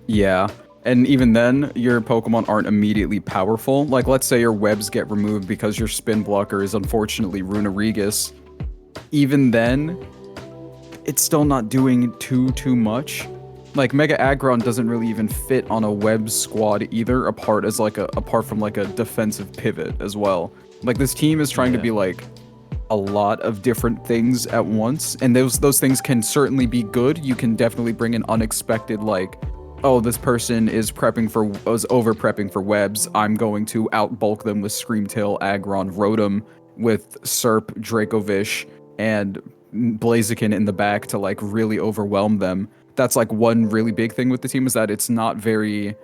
Yeah, and even then, your Pokemon aren't immediately powerful. Like, let's say your webs get removed because your spin blocker is unfortunately Runerigus. Even then, it's still not doing too much. Like, Mega Aggron doesn't really even fit on a web squad either, apart from like a defensive pivot as well. Like, this team is trying to be like a lot of different things at once, and those things can certainly be good. You can definitely bring in unexpected, like, oh, this person was over prepping for webs. I'm going to outbulk them with Screamtail, Aggron, Rotom, with Serp, Dracovish, and Blaziken in the back to like really overwhelm them. That's like one really big thing with the team, is that it's not very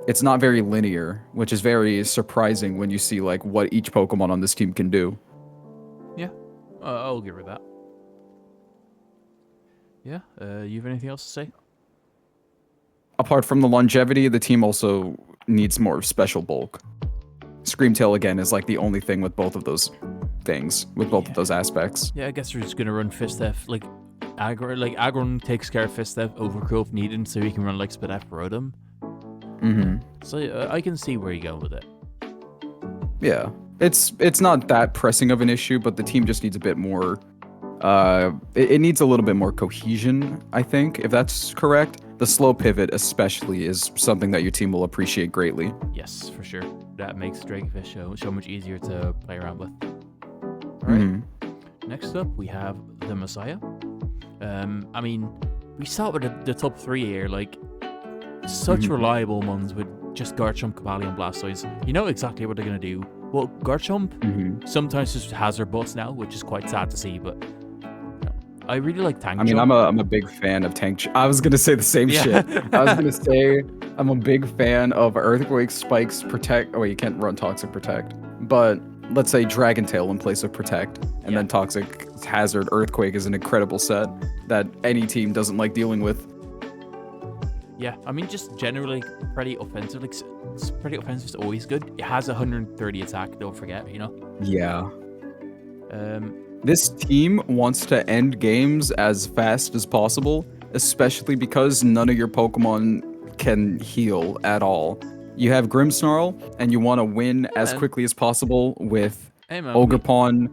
linear, which is very surprising when you see like what each Pokemon on this team can do. Yeah, I'll give her that. Yeah, you have anything else to say? Apart from the longevity, the team also needs more special bulk. Screamtail again is like the only thing with both of those things, with both of those aspects. Yeah, I guess we're just gonna run Fistef. Like Aggron takes care of Fistef, Overgrowth needed, so he can run like Spidef Rotom. So I can see where you're going with it. Yeah, it's not that pressing of an issue, but the team just needs a bit more. It needs a little bit more cohesion, I think, if that's correct. The slow pivot especially is something that your team will appreciate greatly. Yes, for sure. That makes Dracovish so much easier to play around with. Alright, next up we have TheMessiah. We start with the top 3 here, like, such reliable ones with just Garchomp, Cobalion, Blastoise. You know exactly what they're going to do. Well, Garchomp Mhm. sometimes just has her butts now, which is quite sad to see, but I really like Tank I mean, Jump. I'm a big fan of Tank. I was gonna say the same Yeah. shit. I was gonna say I'm a big fan of Earthquake, Spikes, Protect. Oh, wait, you can't run Toxic Protect, but let's say Dragon Tail in place of Protect, and then Toxic Hazard Earthquake is an incredible set that any team doesn't like dealing with. Yeah, I mean, just generally pretty offensive. Like, it's pretty offensive is always good. It has 130 attack, don't forget, you know? Yeah. Um, This team wants to end games as fast as possible, especially because none of your Pokemon can heal at all. You have Grimmsnarl, and you want to win as quickly as possible with hey man, Ogerpon.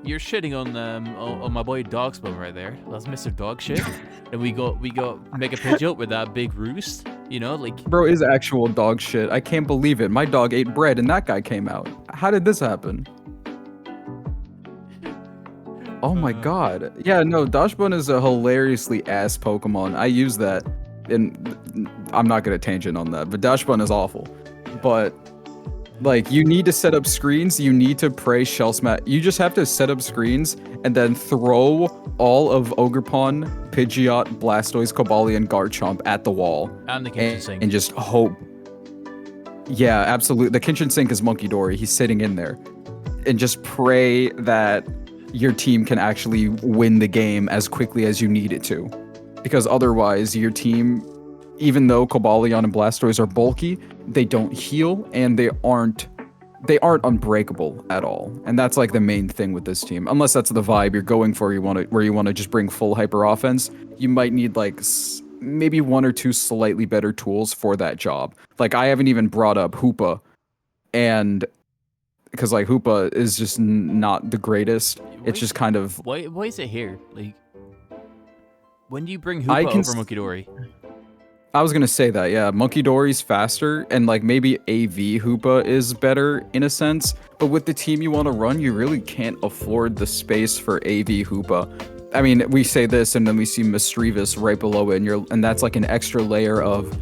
You're shitting on my boy Dogspawn right there. That's Mr. Dog shit. And we got Mega Pidgeot with that big roost. You know, like Bro is actual dog shit. I can't believe it. My dog ate bread and that guy came out. How did this happen? Oh my god. Yeah, no, Dachshund is a hilariously ass Pokemon. I use that, and I'm not gonna tangent on that, but Dachshund is awful. But, like, you need to set up screens, you need to pray Shell Smash. You just have to set up screens, and then throw all of Ogerpon, Pidgeot, Blastoise, Cobalion, Garchomp at the wall. And the kitchen sink. And just hope. Yeah, absolutely. The kitchen sink is Monkey Dory. He's sitting in there. And just pray that your team can actually win the game as quickly as you need it to. Because otherwise, your team, even though Cobalion and Blastoise are bulky, they don't heal and they aren't unbreakable at all. And that's like the main thing with this team. Unless that's the vibe you're going for, where you want to just bring full hyper offense, you might need like maybe one or two slightly better tools for that job. Like I haven't even brought up Hoopa, and because like Hoopa is just not the greatest. It's just kind of why is it here? Like, when do you bring Hoopa over Monkey Dory? I was gonna say that, yeah. Monkey Dory's faster, and like maybe AV Hoopa is better in a sense. But with the team you want to run, you really can't afford the space for AV Hoopa. I mean, we say this, and then we see Misdreavus right below it, and that's like an extra layer of,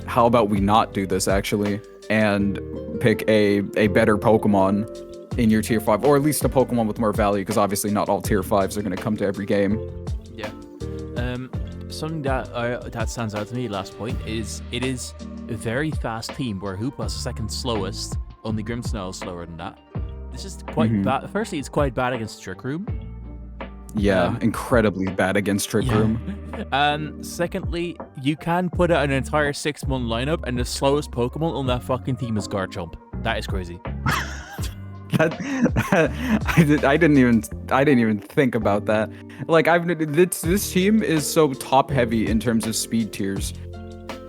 how about we not do this actually, and pick a better Pokemon in your tier 5, or at least a Pokemon with more value, because obviously not all tier 5s are going to come to every game. Yeah. Something that stands out to me, last point, is it is a very fast team where Hoopa's second slowest, only Grimmsnarl is slower than that. This is quite bad. Firstly, it's quite bad against Trick Room. Yeah, incredibly bad against Trick Room. And secondly, you can put out an entire 6-month lineup, and the slowest Pokemon on that fucking team is Garchomp. That is crazy. I didn't even think about that. Like this team is so top heavy in terms of speed tiers.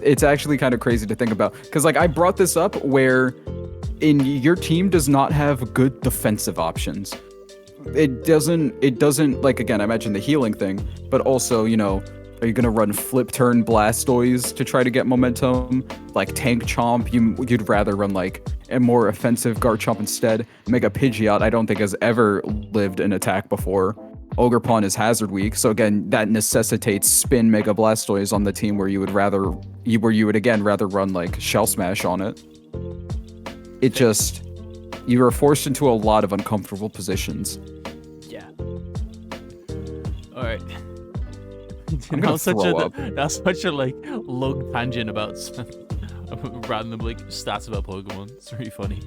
It's actually kind of crazy to think about, because like I brought this up where your team does not have good defensive options. It doesn't like, again, I mentioned the healing thing, but also, you know, are you gonna run Flip Turn Blastoise to try to get momentum? Like Tank Chomp, you'd rather run like a more offensive Garchomp instead. Mega Pidgeot, I don't think has ever lived an attack before. Ogerpon is Hazard weak, so again, that necessitates spin Mega Blastoise on the team where you would again rather run like Shell Smash on it. It just, you are forced into a lot of uncomfortable positions. Yeah. All right. That's such a like long tangent about random like stats about Pokemon. It's really funny.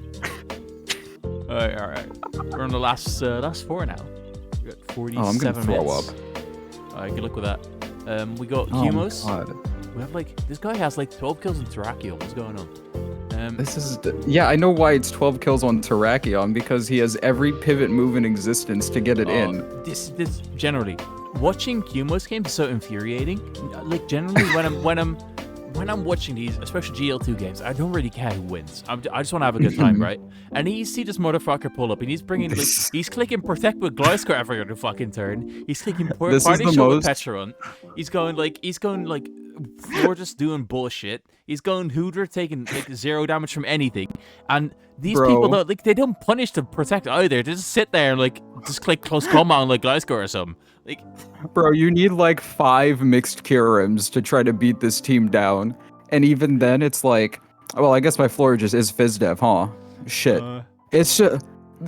all right. We're on the last 4 now. We got 47 I'm gonna throw minutes. up. All right, good luck with that. We got Qmos. We have like, this guy has like 12 kills in Terrakion. What's going on? Yeah, I know why it's 12 kills on Terrakion, because he has every pivot move in existence to get it in. This generally, watching Qmos games is so infuriating. Like generally, when I'm watching these, especially GDL2 games, I don't really care who wins. I just want to have a good time, right? And you see this motherfucker pull up, and he's bringing like, he's clicking Protect with Gliscor every other fucking turn. He's clicking Party Shot with Petron. He's going like Floor just doing bullshit. He's going Hooter taking like 0 damage from anything. And these people don't like, they don't punish to Protect either. They just sit there and like just click Close Combat on like Gliscor or something. Like, bro, you need like 5 mixed Kyurems to try to beat this team down. And even then it's like, well, I guess my Florges is Fizdev, huh? Shit. It's just,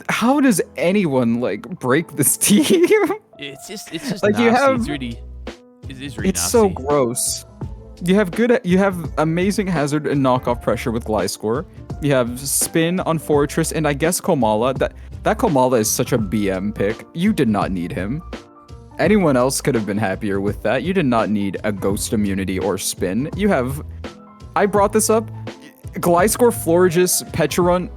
how does anyone like break this team? It's just Like, nasty. you have- It's really It's nasty. so gross. You have amazing hazard and knockoff pressure with Gliscor. You have spin on Fortress, and I guess Komala. That Komala is such a BM pick. You did not need him. Anyone else could have been happier with that. You did not need a ghost immunity or spin. You have. I brought this up. Gliscor, Florges, Pecharunt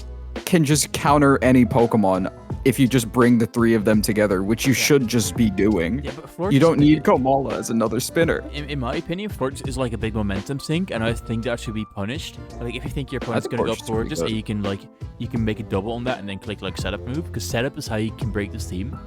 can just counter any Pokemon if you just bring the three of them together, which you should just be doing. Yeah, but Florges, You don't need Komala as another spinner. In my opinion, Florges is like a big momentum sink, and I think that should be punished. Like, if you think your opponent's think gonna go Florges is pretty Florges, good. you can make a double on that and then click like setup move, because setup is how you can break this team.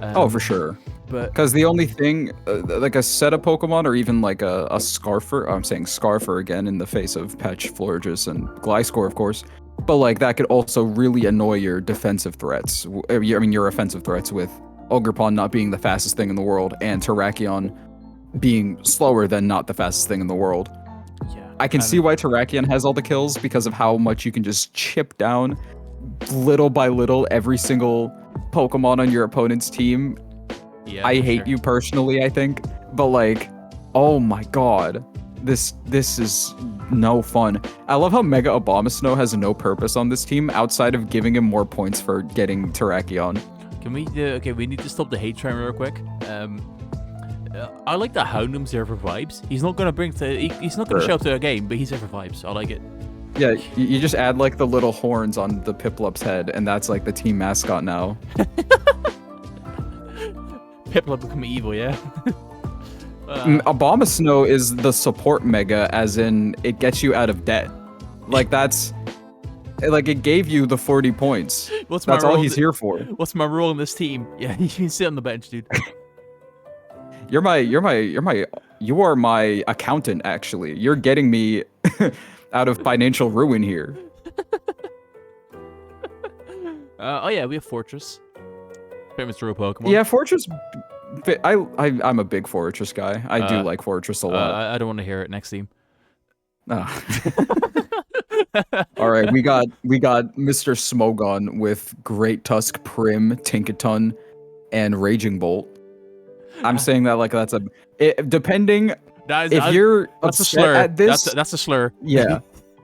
Oh, for sure. But Because the only thing, like a setup Pokemon or even like a Scarfer, I'm saying Scarfer again in the face of Patch, Florges, and Gliscor, of course. But like that could also really annoy your defensive threats. I mean, your offensive threats with Ogerpon not being the fastest thing in the world and Terrakion being slower than not the fastest thing in the world. yeah, I can see why Terrakion has all the kills because of how much you can just chip down little by little every single Pokemon on your opponent's team. Yeah, I for hate sure. you personally, I think, but like, oh my god, this is no fun. I love how Mega Abomasnow has no purpose on this team outside of giving him more points for getting Terrakion. Can we? Okay, we need to stop the hate train real quick. I like that Houndoom's there for vibes. He's not gonna he's not gonna Sure. show up to a game, but he's there for vibes. I like it. Yeah, you just add like the little horns on the Piplup's head, and that's like the team mascot now. Piplup become evil, yeah. Abomasnow is the support Mega, as in it gets you out of debt. Like that's, like it gave you the 40 points. What's my That's all role in he's the- here for. What's my role in this team? Yeah, you can sit on the bench, dude. You are my accountant, actually. You're getting me out of financial ruin here. Oh yeah, we have Fortress. Famous throw Pokemon. Yeah, Fortress. I'm a big Fortress guy. I do Uh, like Fortress a lot. I don't want to hear it. Next team. Ah. All right, we got Mr. Smogon with Great Tusk, Prim, Tinkaton, and Raging Bolt. I'm saying that like that's depending if you're that's a upset slur. at this. That's a slur. Yeah.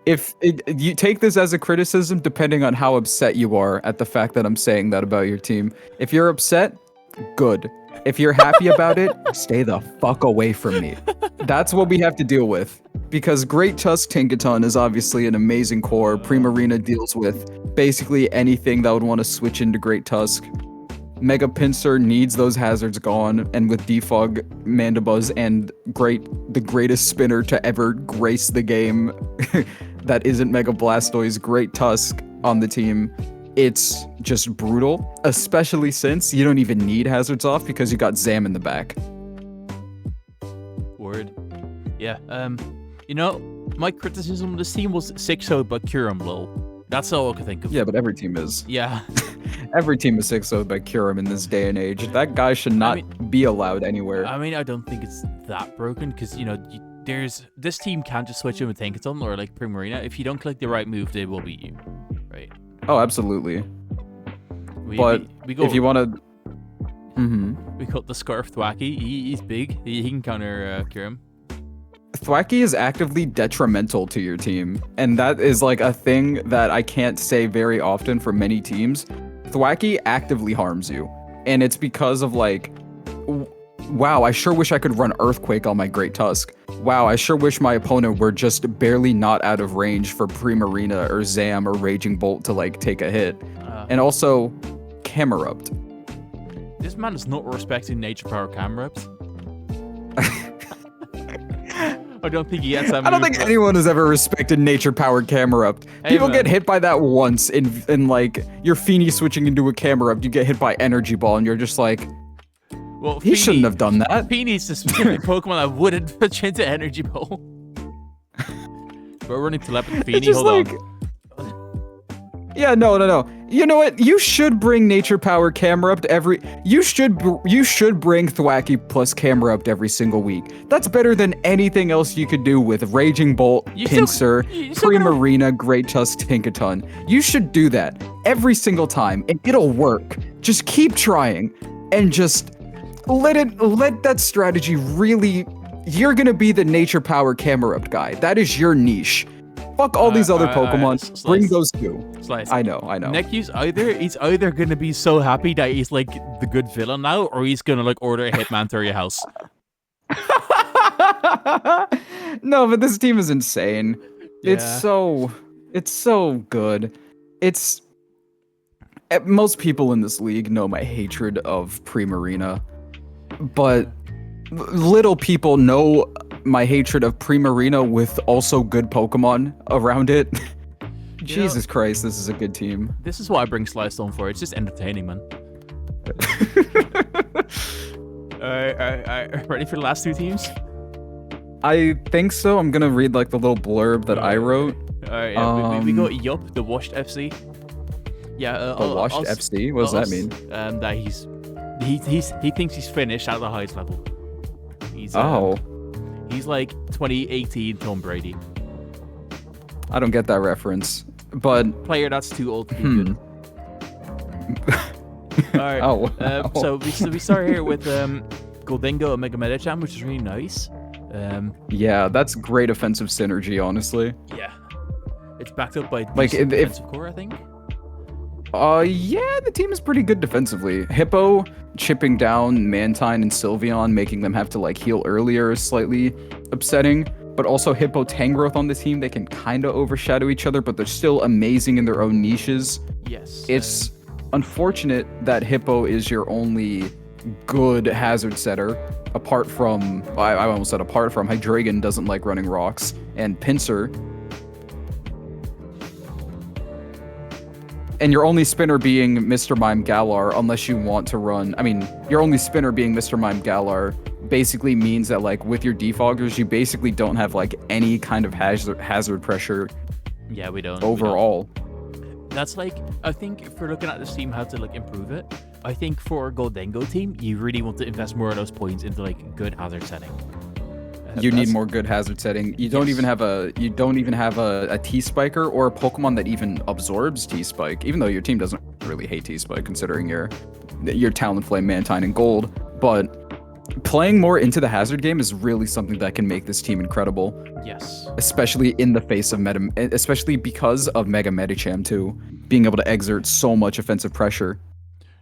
If you take this as a criticism, depending on how upset you are at the fact that I'm saying that about your team. If you're upset, good. If you're happy about it, stay the fuck away from me. That's what we have to deal with. Because Great Tusk Tinkaton is obviously an amazing core. Primarina deals with basically anything that would want to switch into Great Tusk. Mega Pinsir needs those hazards gone, and with Defog, Mandibuzz, and the greatest spinner to ever grace the game that isn't Mega Blastoise, Great Tusk on the team, it's just brutal, especially since you don't even need hazards off because you got Zam in the back. Word. Yeah. You know, my criticism of this team was 6-0 by Kyurem, lol. That's all I could think of. Yeah, but every team is. Yeah. Every team is 6-0 by Kyurem in this day and age. That guy should not be allowed anywhere. I mean, I don't think it's that broken because, you know, this team can't just switch in with Tinkaton or like Primarina. If you don't click the right move, they will beat you. Right. Oh, absolutely. We But go, if you want to... we got the Scarf Thwacky. He's big. He can counter Kyurem. Thwacky is actively detrimental to your team, and that is like a thing that I can't say very often for many teams. Thwacky actively harms you, and it's because of like, wow, I sure wish I could run Earthquake on my Great Tusk. Wow, I sure wish my opponent were just barely not out of range for Primarina or Zam or Raging Bolt to like take a hit. And also, Camerupt. This man is not respecting Nature Power Camerupt. I don't think he gets that. I don't think anyone has ever respected nature-powered Camerupt. Hey, People man. get hit by that once in like you're Feeny switching into a Camerupt. You get hit by Energy Ball, and you're just like, Well, he shouldn't have done that. Feeney's the specific Pokemon that wouldn't switch into Energy Ball. We're running Telepathy Feeny. It's just Hold like, on. yeah, no. You know what? You should bring Nature Power Camerupt every. You should bring Thwacky plus Camerupt every single week. That's better than anything else you could do with Raging Bolt, Pinsir, Primarina, Great Tusk, Tinkaton. You should do that every single time, and it'll work. Just keep trying, and just let that strategy really. You're gonna be the Nature Power Camerupt guy. That is your niche. Fuck all these other Pokemon. Bring those two. Slice. I know. He's either gonna be so happy that he's like the good villain now, or he's gonna like order a hitman to your house. No, but this team is insane. Yeah. It's so good. Most people in this league know my hatred of Primarina, but little people know my hatred of Primarina with also good Pokemon around it. Jesus Christ, this is a good team. This is what I bring Slice on for. It's just entertaining, man. Alright. Ready for the last two teams? I think so. I'm gonna read like the little blurb that I wrote. Alright, yeah, we got Yup, the Washed FC. Yeah, the Washed FC? What does that mean? That he thinks he's finished at the highest level. He's like 2018 Tom Brady. I don't get that reference, but player that's too old to be good. All right. So we start here with Goldingo and Mega Medicham, which is really nice. Yeah, that's great offensive synergy, honestly. Yeah, it's backed up by like defensive core, I think. Yeah, the team is pretty good defensively. Hippo chipping down Mantine and Sylveon, making them have to like heal earlier is slightly upsetting. But also Hippo Tangrowth on the team, they can kind of overshadow each other, but they're still amazing in their own niches. Yes. It's unfortunate that Hippo is your only good hazard setter, apart from, I almost said apart from, Hydreigon doesn't like running rocks, and Pinsir. And your only spinner being Mr. Mime Galar, unless you want to run... I mean, your only spinner being Mr. Mime Galar basically means that, like, with your defoggers, you basically don't have, like, any kind of hazard pressure. Yeah, we don't. Overall. That's, like, I think if we're looking at this team, how to, like, improve it, I think for a Goldingo team, you really want to invest more of those points into, like, good hazard setting. You need more good hazard setting. You don't even have a T-Spiker or a Pokemon that even absorbs T-Spike, even though your team doesn't really hate T-Spike considering your Talonflame, Mantine, and Gold. But playing more into the hazard game is really something that can make this team incredible. Yes. Especially in the face of especially because of Mega Medicham too, being able to exert so much offensive pressure.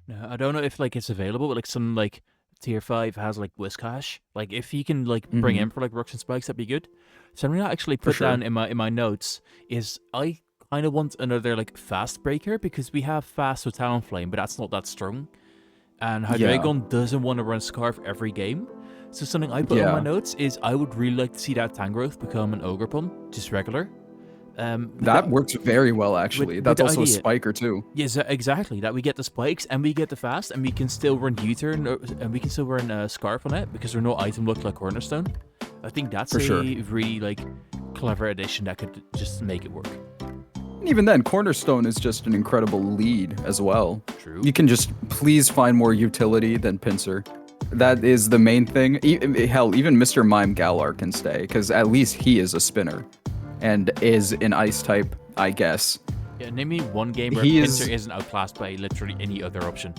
No, I don't know if like it's available, but like some like Tier 5 has like Whiscash. Like if you can like bring in for like Rocks and Spikes, that'd be good. Something I actually put down in my notes is I kind of want another like fast breaker because we have fast with Talonflame, but that's not that strong. And Hydreigon doesn't want to run Scarf every game. So something I put in my notes is I would really like to see that Tangrowth become an Ogerpon, just regular. That works very well, actually. That's also a spiker, too. Yes, exactly. That we get the spikes, and we get the fast, and we can still run U-turn, and we can still run Scarf on it, because there's no item look like Cornerstone. I think that's really, like, clever addition that could just make it work. Even then, Cornerstone is just an incredible lead as well. True. You can just please find more utility than Pinsir. That is the main thing. Hell, even Mr. Mime Galar can stay, because at least he is a spinner. And is an ice type, I guess. Yeah, name me one game where Pinsir isn't outclassed by literally any other option.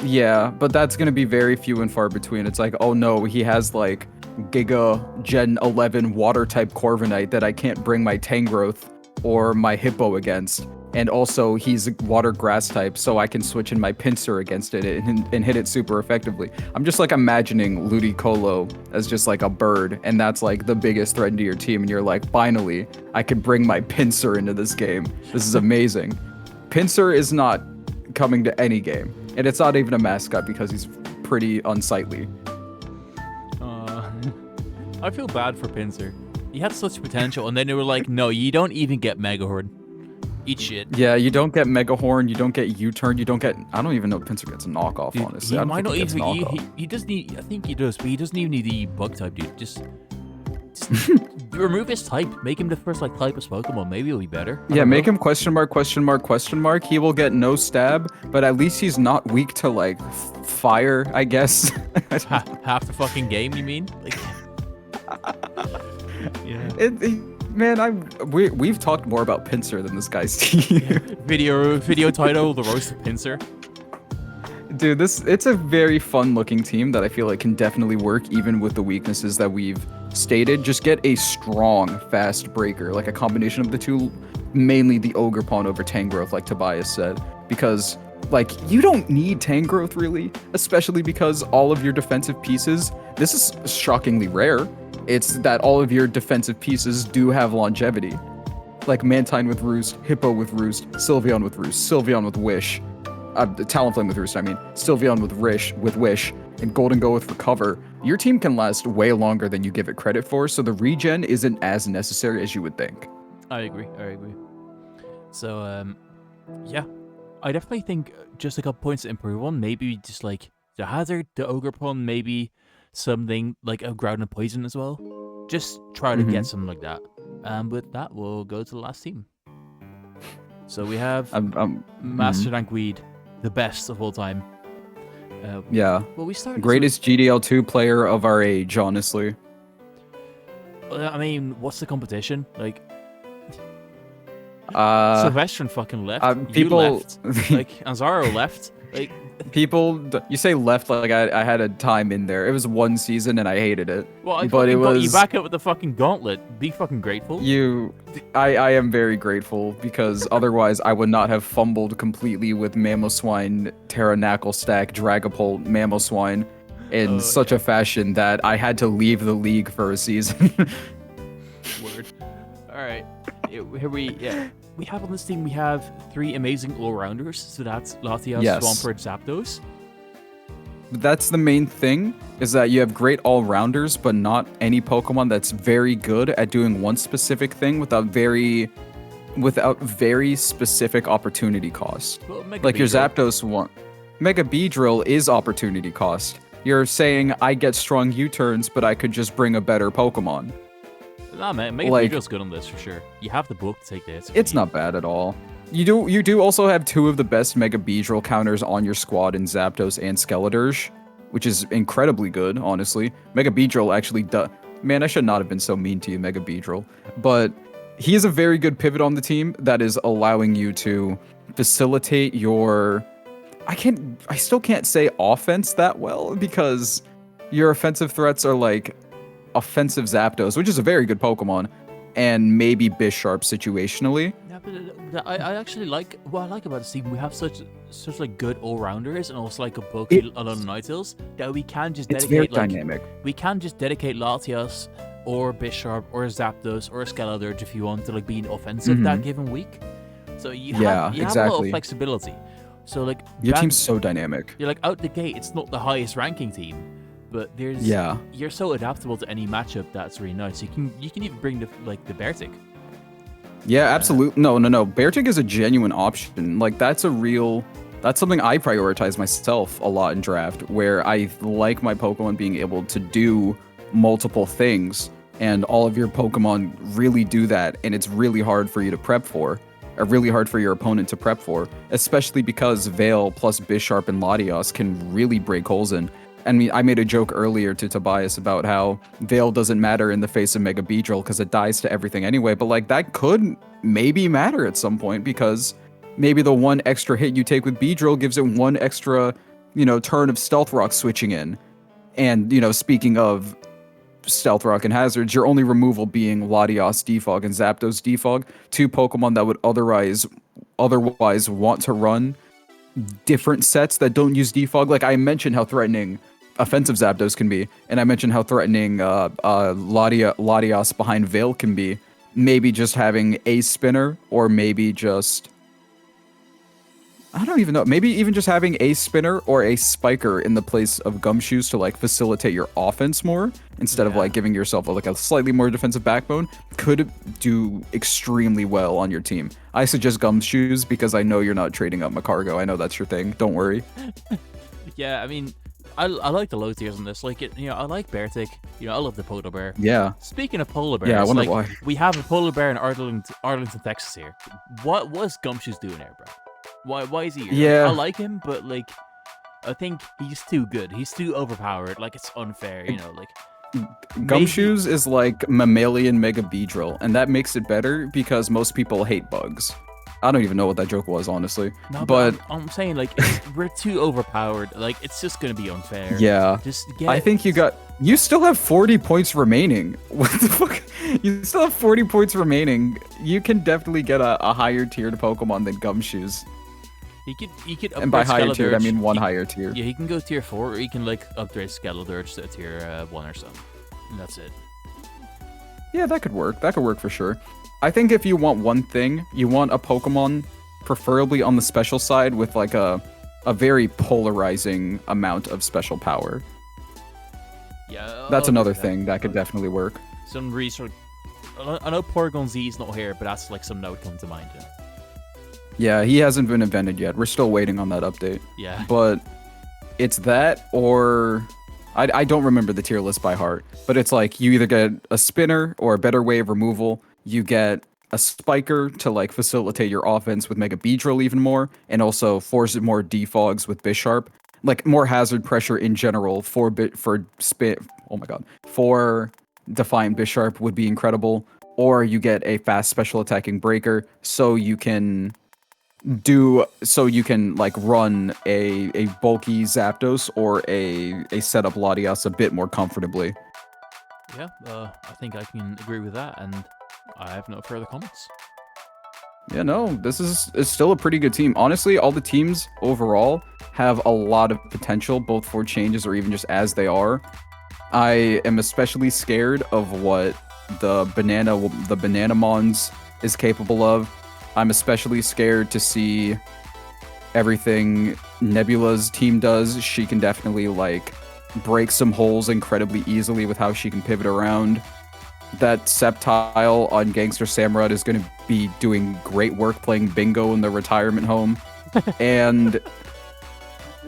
Yeah, but that's going to be very few and far between. It's like, oh no, he has like Giga Gen 11 water type Corviknight that I can't bring my Tangrowth or my Hippo against. And also, he's water grass type, so I can switch in my Pinsir against it and hit it super effectively. I'm just like imagining Ludicolo as just like a bird, and that's like the biggest threat to your team. And you're like, finally, I could bring my Pinsir into this game. This is amazing. Pinsir is not coming to any game, and it's not even a mascot because he's pretty unsightly. I feel bad for Pinsir. He had such potential, and then they were like, no, you don't even get Megahorn. Eat shit. Yeah, you don't get Megahorn, you don't get U-turn, you don't get... I don't even know if Pinsir gets a knockoff, dude, honestly. He might not even... He does need... I think he does, but he doesn't even need the bug type, dude. Just remove his type. Make him the first like typeless Pokemon. Maybe it'll be better. Yeah, make him question mark, question mark, question mark. He will get no stab, but at least he's not weak to like fire, I guess. Half the fucking game, you mean? Like, yeah. Man, we've talked more about Pinsir than this guy's team. Video title: The Roast of Pinsir. Dude, it's a very fun-looking team that I feel like can definitely work even with the weaknesses that we've stated. Just get a strong, fast breaker, like a combination of the two, mainly the Ogerpon over Tangrowth, like Tobias said, because like you don't need Tangrowth really, especially because all of your defensive pieces. This is shockingly rare. It's that all of your defensive pieces do have longevity, like Mantine with Roost, Hippo with Roost, Sylveon with Roost, Sylveon with Wish. Talonflame with Roost, I mean. Sylveon with Wish, and Golden Go with Recover. Your team can last way longer than you give it credit for, so the regen isn't as necessary as you would think. I agree. So, yeah. I definitely think just a couple points to improve on. Maybe just like the Hazard, the Ogerpon, maybe something like a Ground and Poison as well. Just try to get something like that. With that, we'll go to the last team. So we have Masterofdankweed, the best of all time. Yeah. Well, we started greatest GDL2 player of our age, honestly. I mean, what's the competition? Like, Sylvester fucking left. People you left. Like, Anzaro left. Like, people, you say left like I had a time in there. It was one season and I hated it. Well, I but it got was you back up with the fucking gauntlet. Be fucking grateful. I am very grateful because otherwise I would not have fumbled completely with Mamoswine, Pterodactyl Stack, Dragapult, Mamoswine in such a fashion that I had to leave the league for a season. Word. All right. Here we have on this team, we have 3 amazing all-rounders. So that's Latias, Swampert, Zapdos. That's the main thing, is that you have great all-rounders, but not any Pokemon that's very good at doing one specific thing without very specific opportunity cost. Well, like your Zapdos one. Mega Beedrill is opportunity cost. You're saying I get strong U-turns, but I could just bring a better Pokemon. Nah, man, Mega Beedrill's good on this for sure. You have the book to take this. It's not bad at all. You do also have 2 of the best Mega Beedrill counters on your squad in Zapdos and Skeledirge, which is incredibly good, honestly. Mega Beedrill actually does. Man, I should not have been so mean to you, Mega Beedrill. But he is a very good pivot on the team that is allowing you to facilitate your... I still can't say offense that well because your offensive threats are like offensive Zapdos, which is a very good Pokemon, and maybe Bisharp situationally. Yeah, but I actually like what I like about this team. We have such like good all-rounders and also like a bulky a lot of Ninetales that we can just dedicate dynamic. We can just dedicate Latias or Bisharp or Zapdos or Skeledirge if you want to like being offensive that given week. So you have a lot of flexibility. So like your team's so dynamic. You're like out the gate, it's not the highest ranking team, but you're so adaptable to any matchup that's really nice. You can even bring the Beartic. Yeah, absolutely. No. Beartic is a genuine option. Like that's something I prioritize myself a lot in draft, where I like my Pokemon being able to do multiple things, and all of your Pokemon really do that, and it's really hard for you to prep for. Really hard for your opponent to prep for, especially because Veil plus Bisharp and Latias can really break holes in. I mean, I made a joke earlier to Tobias about how Veil doesn't matter in the face of Mega Beedrill because it dies to everything anyway, but like that could maybe matter at some point because maybe the one extra hit you take with Beedrill gives it one extra, turn of Stealth Rock switching in. And, speaking of Stealth Rock and Hazards, your only removal being Latias Defog and Zapdos Defog, 2 Pokemon that would otherwise want to run different sets that don't use Defog. Like I mentioned how threatening offensive Zapdos can be, and I mentioned how threatening Latias behind Veil can be. Maybe just having a spinner, or maybe just... I don't even know. Maybe even just having a spinner or a spiker in the place of Gumshoes to like facilitate your offense more instead of like giving yourself like a slightly more defensive backbone could do extremely well on your team. I suggest Gumshoes because I know you're not trading up Macargo. I know that's your thing. Don't worry. Yeah, I mean, I like the low tiers on this. Like it, I like Beartic. I love the polar bear. Yeah. Speaking of polar bears, Yeah, I wonder like, why. we have a polar bear in Arlington, Texas here. What's Gumshoes doing here, bro? Why is he here? Yeah. I like him, but like, I think he's too good. He's too overpowered. Like, it's unfair, like. Gumshoes is like mammalian Mega Beedrill, and that makes it better because most people hate bugs. I don't even know what that joke was, honestly. No, but I'm saying, like, we're too overpowered. Like, it's just gonna be unfair. Yeah. Just I think you still have 40 points remaining. What the fuck? You still have 40 points remaining. You can definitely get a higher tiered Pokemon than Gumshoes. He could upgrade And by higher tiered, I Skeledirge. mean one higher tier. Yeah, he can go tier 4, or he can, like, upgrade Skeledirge to tier 1 or something. And that's it. Yeah, that could work. That could work for sure. I think if you want one thing, you want a Pokemon, preferably on the special side, with like a very polarizing amount of special power. Yeah, That's another thing that could definitely work. Some research. I know Porygon Z is not here, but that's like something that would come to mind. Yeah, he hasn't been invented yet. We're still waiting on that update. Yeah. But it's that, or I don't remember the tier list by heart, but it's like you either get a spinner or a better wave removal. You get a spiker to like facilitate your offense with Mega Beedrill even more, and also force more defogs with Bisharp. Like more hazard pressure in general for Defiant Bisharp would be incredible. Or you get a fast special attacking breaker, so you can like run a bulky Zapdos or a setup Latias a bit more comfortably. Yeah, I think I can agree with that, and I have no further comments. Yeah, no, it's still a pretty good team. Honestly, all the teams overall have a lot of potential, both for changes or even just as they are. I am especially scared of what the Bananamons is capable of. I'm especially scared to see everything Nebula's team does. She can definitely like break some holes incredibly easily with how she can pivot around. That Sceptile on Gangster Samurott is going to be doing great work playing bingo in the retirement home. And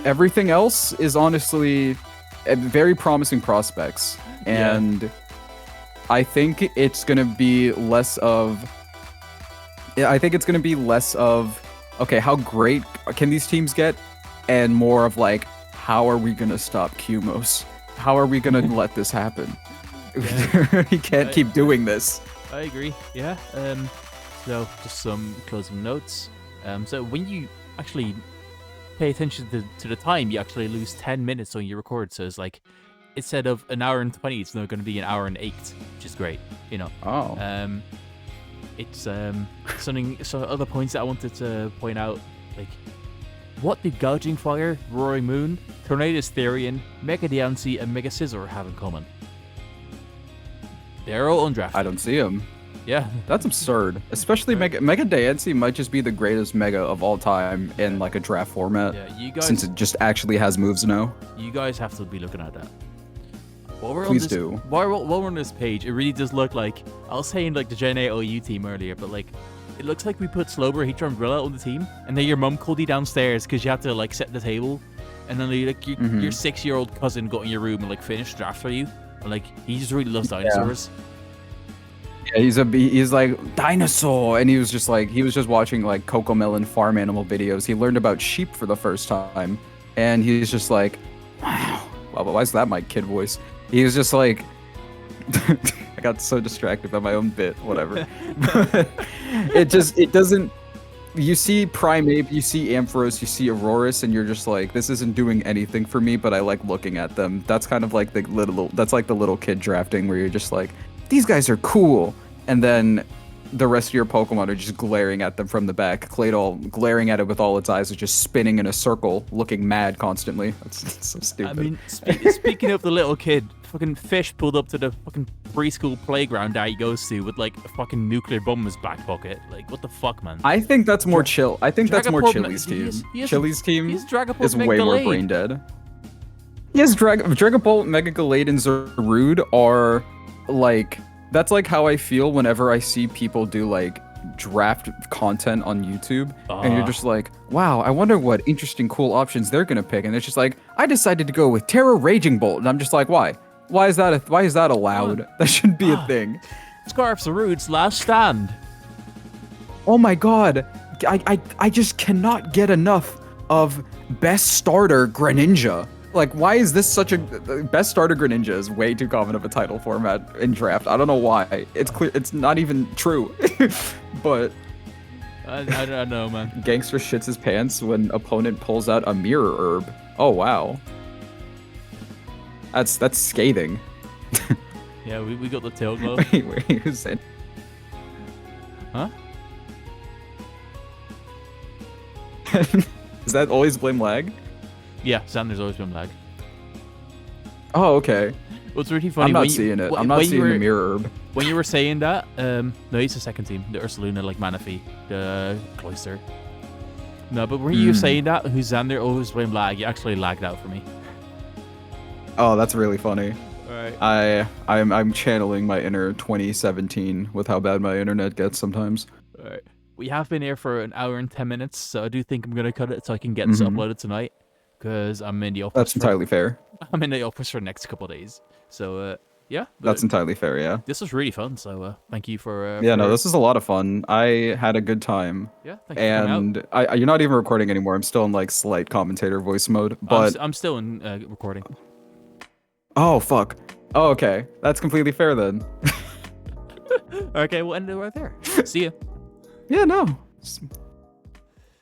everything else is honestly very promising prospects. And I think it's going to be less of... okay, how great can these teams get? And more of like, how are we going to stop Qmos? How are we going to let this happen? He can't keep doing this. I agree. Yeah. So just some closing notes. So when you actually pay attention to the time, you actually lose 10 minutes on your record. So it's like, instead of an hour and 20, it's now going to be an hour and 8, which is great. Oh. It's something. So other points that I wanted to point out, like, what did Gouging Fire, Roaring Moon, Tornadus Therian, Mega Diancie, and Mega Scizor have in common? They're all undrafted. I don't see him. Yeah. That's absurd. Especially Mega Diancie might just be the greatest Mega of all time in like a draft format. Yeah, you guys, since it just actually has moves now. You guys have to be looking at that. Please do. While we're on this page, it really does look like, I was saying like the Gen 8 OU team earlier, but like, it looks like we put Slowbro, Heatran, Brilla on the team, and then your mum called you downstairs because you had to like set the table, and then your 6-year-old cousin got in your room and like finished draft for you. And, like, he just really loves dinosaurs. Yeah, he's like dinosaur, and he was just watching like Cocomelon farm animal videos. He learned about sheep for the first time, and he's just like, wow, why is that my kid voice? He was just like, I got so distracted by my own bit, whatever. it doesn't. You see Primeape, you see Ampharos, you see Aurorus, and you're just like, this isn't doing anything for me, but I like looking at them. That's kind of like the little kid drafting where you're just like, these guys are cool. And then the rest of your Pokemon are just glaring at them from the back. Claydol glaring at it with all its eyes, is just spinning in a circle, looking mad constantly. That's so stupid. I mean, speaking of the little kid, fucking Fish pulled up to the fucking preschool playground that he goes to with like a fucking nuclear bomb in his back pocket. Like, what the fuck, man? I think that's more chill. I think that's more Dragapult Chili's team. Chili's team is Dragapult way more brain dead. Yes, Dragapult, Mega Gallade, and Zarude are like... That's like how I feel whenever I see people do like draft content on YouTube, and you're just like, wow, I wonder what interesting, cool options they're gonna pick, and it's just like, I decided to go with Terra Raging Bolt, and I'm just like, why? Why is that allowed? That shouldn't be a thing. Scarf Samurott's last stand. Oh my god, I just cannot get enough of Best Starter Greninja. Like, why is this such a Best Starter Greninja is way too common of a title format in draft. I don't know why. It's clear it's not even true. But I don't know, man. Gangster shits his pants when opponent pulls out a mirror herb. Oh wow. That's scathing. Yeah, we got the tail glove. wait, who's in? Huh? Is that always blame lag? Yeah, Xander's always been lag. Oh, okay. Well, it's really funny. I'm not seeing it. I'm not seeing the mirror herb. When you were saying that, no, he's the second team. The Ursaluna, like Manaphy, the Cloyster. No, but when you were saying that, who's Xander always blame lag, you actually lagged out for me. Oh, that's really funny. Alright. I'm channeling my inner 2017 with how bad my internet gets sometimes. Alright. We have been here for an hour and 10 minutes, so I do think I'm gonna cut it so I can get this uploaded tonight. Because I'm in the office. That's entirely fair. I'm in the office for the next couple of days. So, yeah. That's entirely fair, yeah. This was really fun, so thank you for... yeah, no, this is a lot of fun. I had a good time. Yeah, thank you for coming out. And you're not even recording anymore. I'm still in, like, slight commentator voice mode, but... I'm still in recording. Oh, fuck. Oh, okay. That's completely fair, then. Okay, we'll end it right there. See ya. Yeah, no.